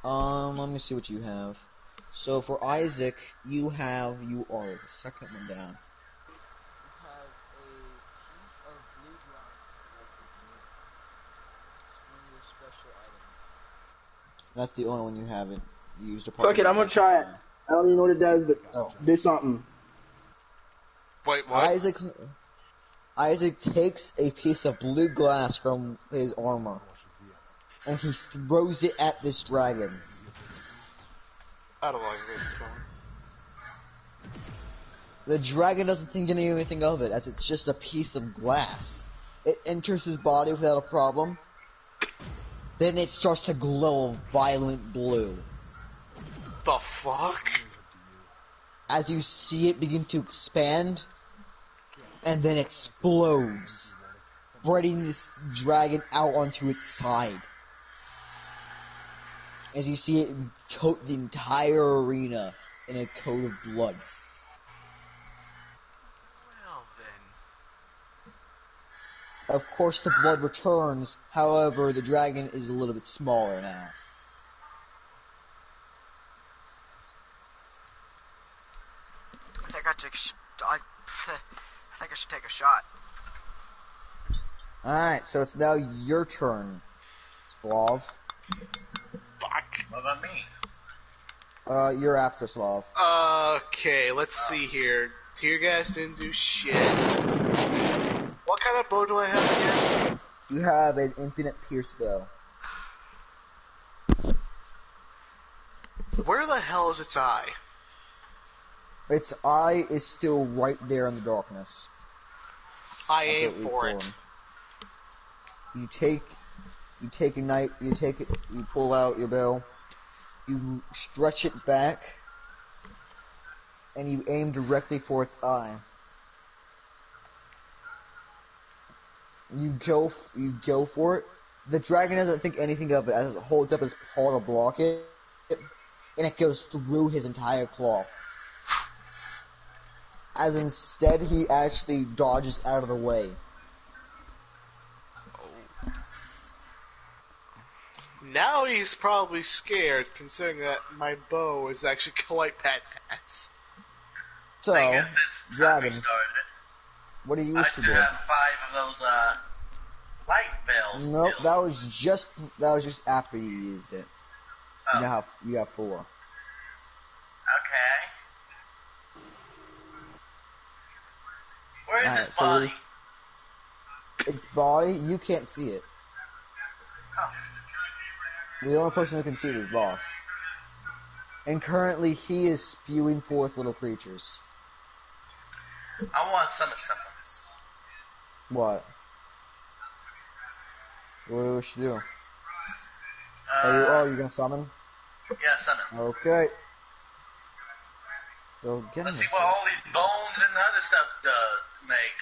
charged. Let me see what you have. So for Isaac, you are the second one down. That's the only one you haven't used. Fuck it, I'm gonna try it. I don't even know what it does, but do something. Wait, what? Isaac takes a piece of blue glass from his armor, and he throws it at this dragon. I don't like this. The dragon doesn't think anything of it, as it's just a piece of glass. It enters his body without a problem. Then it starts to glow a violent blue. The fuck? As you see it begin to expand, and then explodes, spreading this dragon out onto its side. As you see it coat the entire arena in a coat of blood. Well then. Of course the blood returns, however the dragon is a little bit smaller now. I think I should take a shot. Alright, so it's now your turn, Slav. Fuck. What about me? You're after Slav. Okay, let's see here. Tear gas didn't do shit. What kind of bow do I have again? You have an infinite pierce bow. Where the hell is its eye? Its eye is still right there in the darkness. I aim for it. You pull out your bow, you stretch it back, and you aim directly for its eye. You go for it. The dragon doesn't think anything of it as it holds up his paw to block it, and it goes through his entire claw. As instead, he actually dodges out of the way. Now he's probably scared, considering that my bow is actually quite badass. So, I guess it's dragon, restarted. what do you I wish to still do? have 5 of those light bells. Nope, still. that was just after you used it. Oh. You have 4. Okay. Where is Alright, his so body? Its body, you can't see it. Oh. The only person who can see it is Boss. And currently, he is spewing forth little creatures. I want some of something. What? What do you wish to do? You're gonna summon? Yeah, summon. Okay. So get Let's him. see what all these bones and other stuff does make.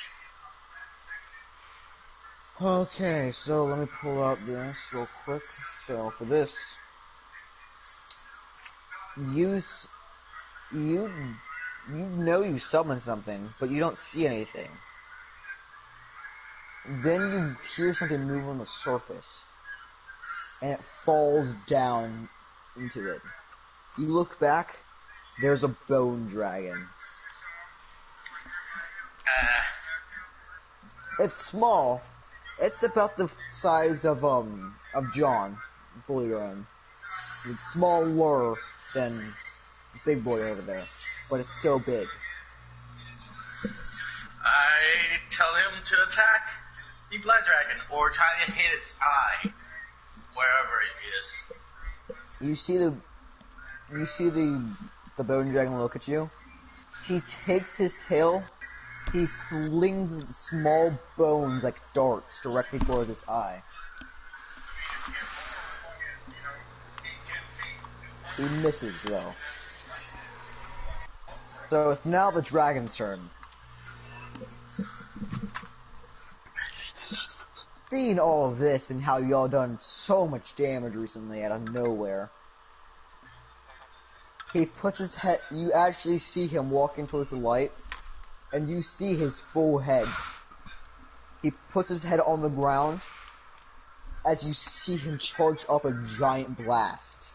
Okay, so let me pull out this real quick. So for this, you know you summon something, but you don't see anything. Then you hear something move on the surface, and it falls down into it. You look back, there's a bone dragon. It's small. It's about the size of John, fully grown. It's smaller than Big Boy over there, but it's still big. I tell him to attack the blood dragon or try to hit its eye, wherever it is. You see the bone dragon look at you. He takes his tail. He flings small bones like darts directly towards his eye. He misses though. So it's now the dragon's turn. Seeing all of this and how y'all done so much damage recently out of nowhere, he puts his head. You actually see him walking towards the light, and you see his full head. He puts his head on the ground as you see him charge up a giant blast.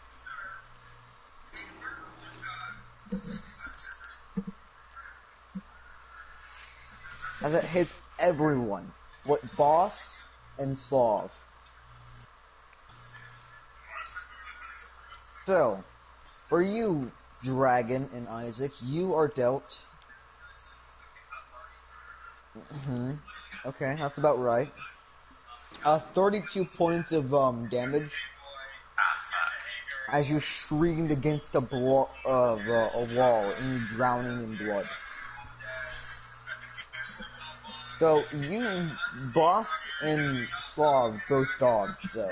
As it hits everyone, what Boss and Slav. So, for you, Dragon and Isaac, you are dealt. Okay, that's about right. 32 points of damage as you streamed against a wall and drowning in blood. So you, Boss and Frog, both dodged though.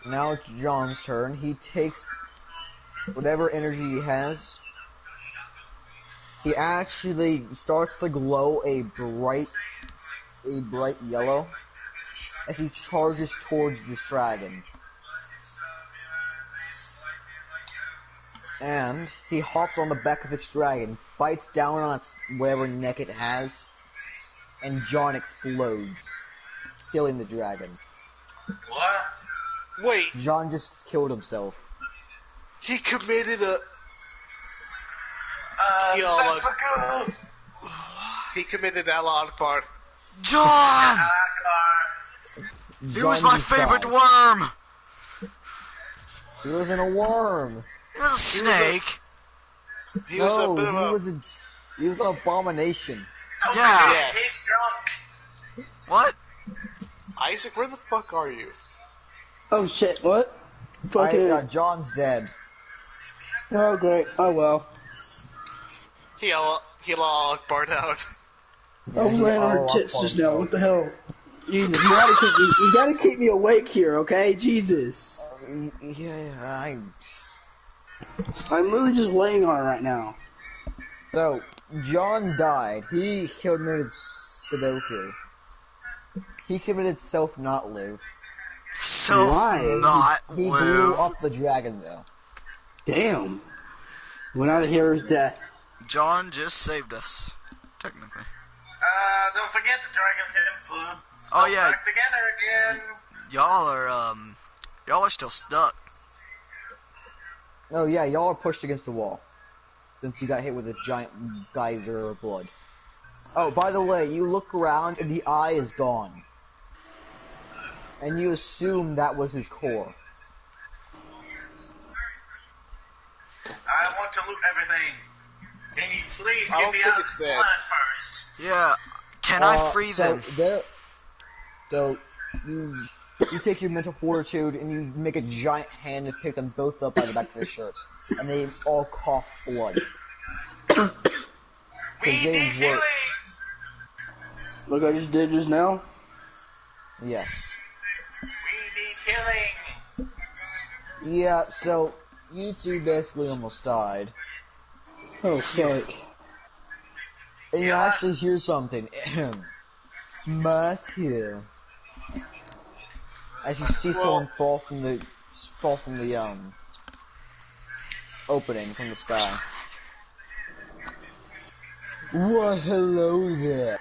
Now it's John's turn. He takes whatever energy he has. He actually starts to glow a bright yellow as he charges towards this dragon. And he hops on the back of this dragon, bites down on its whatever neck it has, and John explodes, killing the dragon. What? Wait, John just killed himself. he committed a... He committed Allah Akbar. John! He was my favorite worm! He wasn't a worm. He was a snake. He was a bit of a... He was an abomination. Yeah. Yes. He's drunk. What? Isaac, where the fuck are you? Oh shit, what? Fucking... John's dead. Oh great, oh well. He Allah Akbar'd out. I was laying on her tits just now, what the hell? Jesus, you gotta keep me awake here, okay? Jesus. Yeah, I'm really just laying on her right now. So, John died. He committed Sudoku. He committed self-not-live. He blew up the dragon, though. Damn. When I hear his death. John just saved us, technically. Don't forget the dragon hit food. Oh yeah. Back together again. Y'all are still stuck. Oh yeah, y'all are pushed against the wall. Since you got hit with a giant geyser of blood. Oh, by the way, you look around and the eye is gone. And you assume that was his core. I want to loot everything. Can you please I get don't me think out it's of the dead. planet first? Yeah. Can I free them? So you take your mental fortitude and you make a giant hand to pick them both up by the back of their shirts, and they all cough blood. We need healing. Look, I just did just now. Yes. We need healing. Yeah. So you two basically almost died. Oh fuck. And you actually hear something. Mask here. As you see someone fall from the opening from the sky. Well, hello there.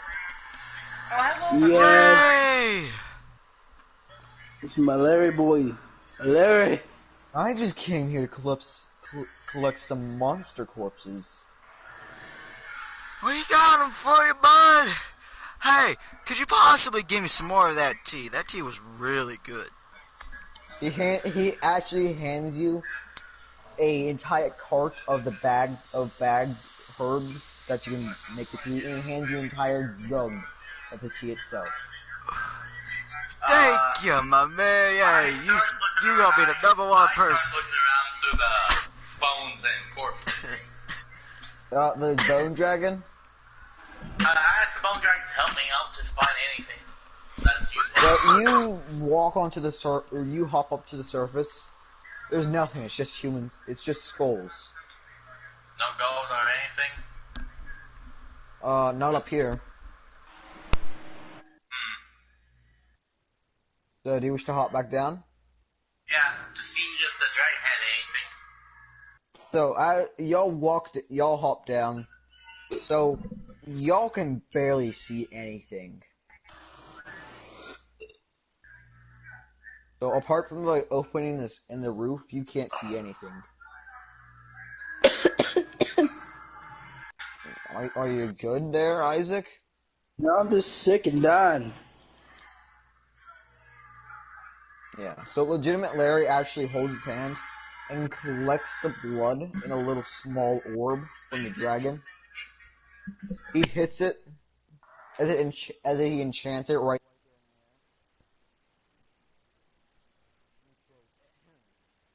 Yes. Yay! It's my Larry boy. Larry. I just came here to collect some monster corpses. We got them for you, bud. Hey, could you possibly give me some more of that tea? That tea was really good. He actually hands you a entire cart of the bagged herbs that you can make the tea, and he hands you an entire jug of the tea itself. Thank you, my man. Yeah, you gonna be the number one person. Looking around through the bones and corpses. The bone dragon? I asked the bone dragon to help me out to find anything. That's useful. So you walk onto the you hop up to the surface. There's nothing. It's just humans. It's just skulls. No gold or anything? Not up here. So do you wish to hop back down? Yeah, to see if the dragon had anything. So y'all hopped down. So y'all can barely see anything. So apart from the opening in the roof, you can't see anything. Are you good there, Isaac? No, I'm just sick and dying. Yeah, so legitimate Larry actually holds his hand and collects the blood in a little small orb from the dragon. He hits it as he enchants it right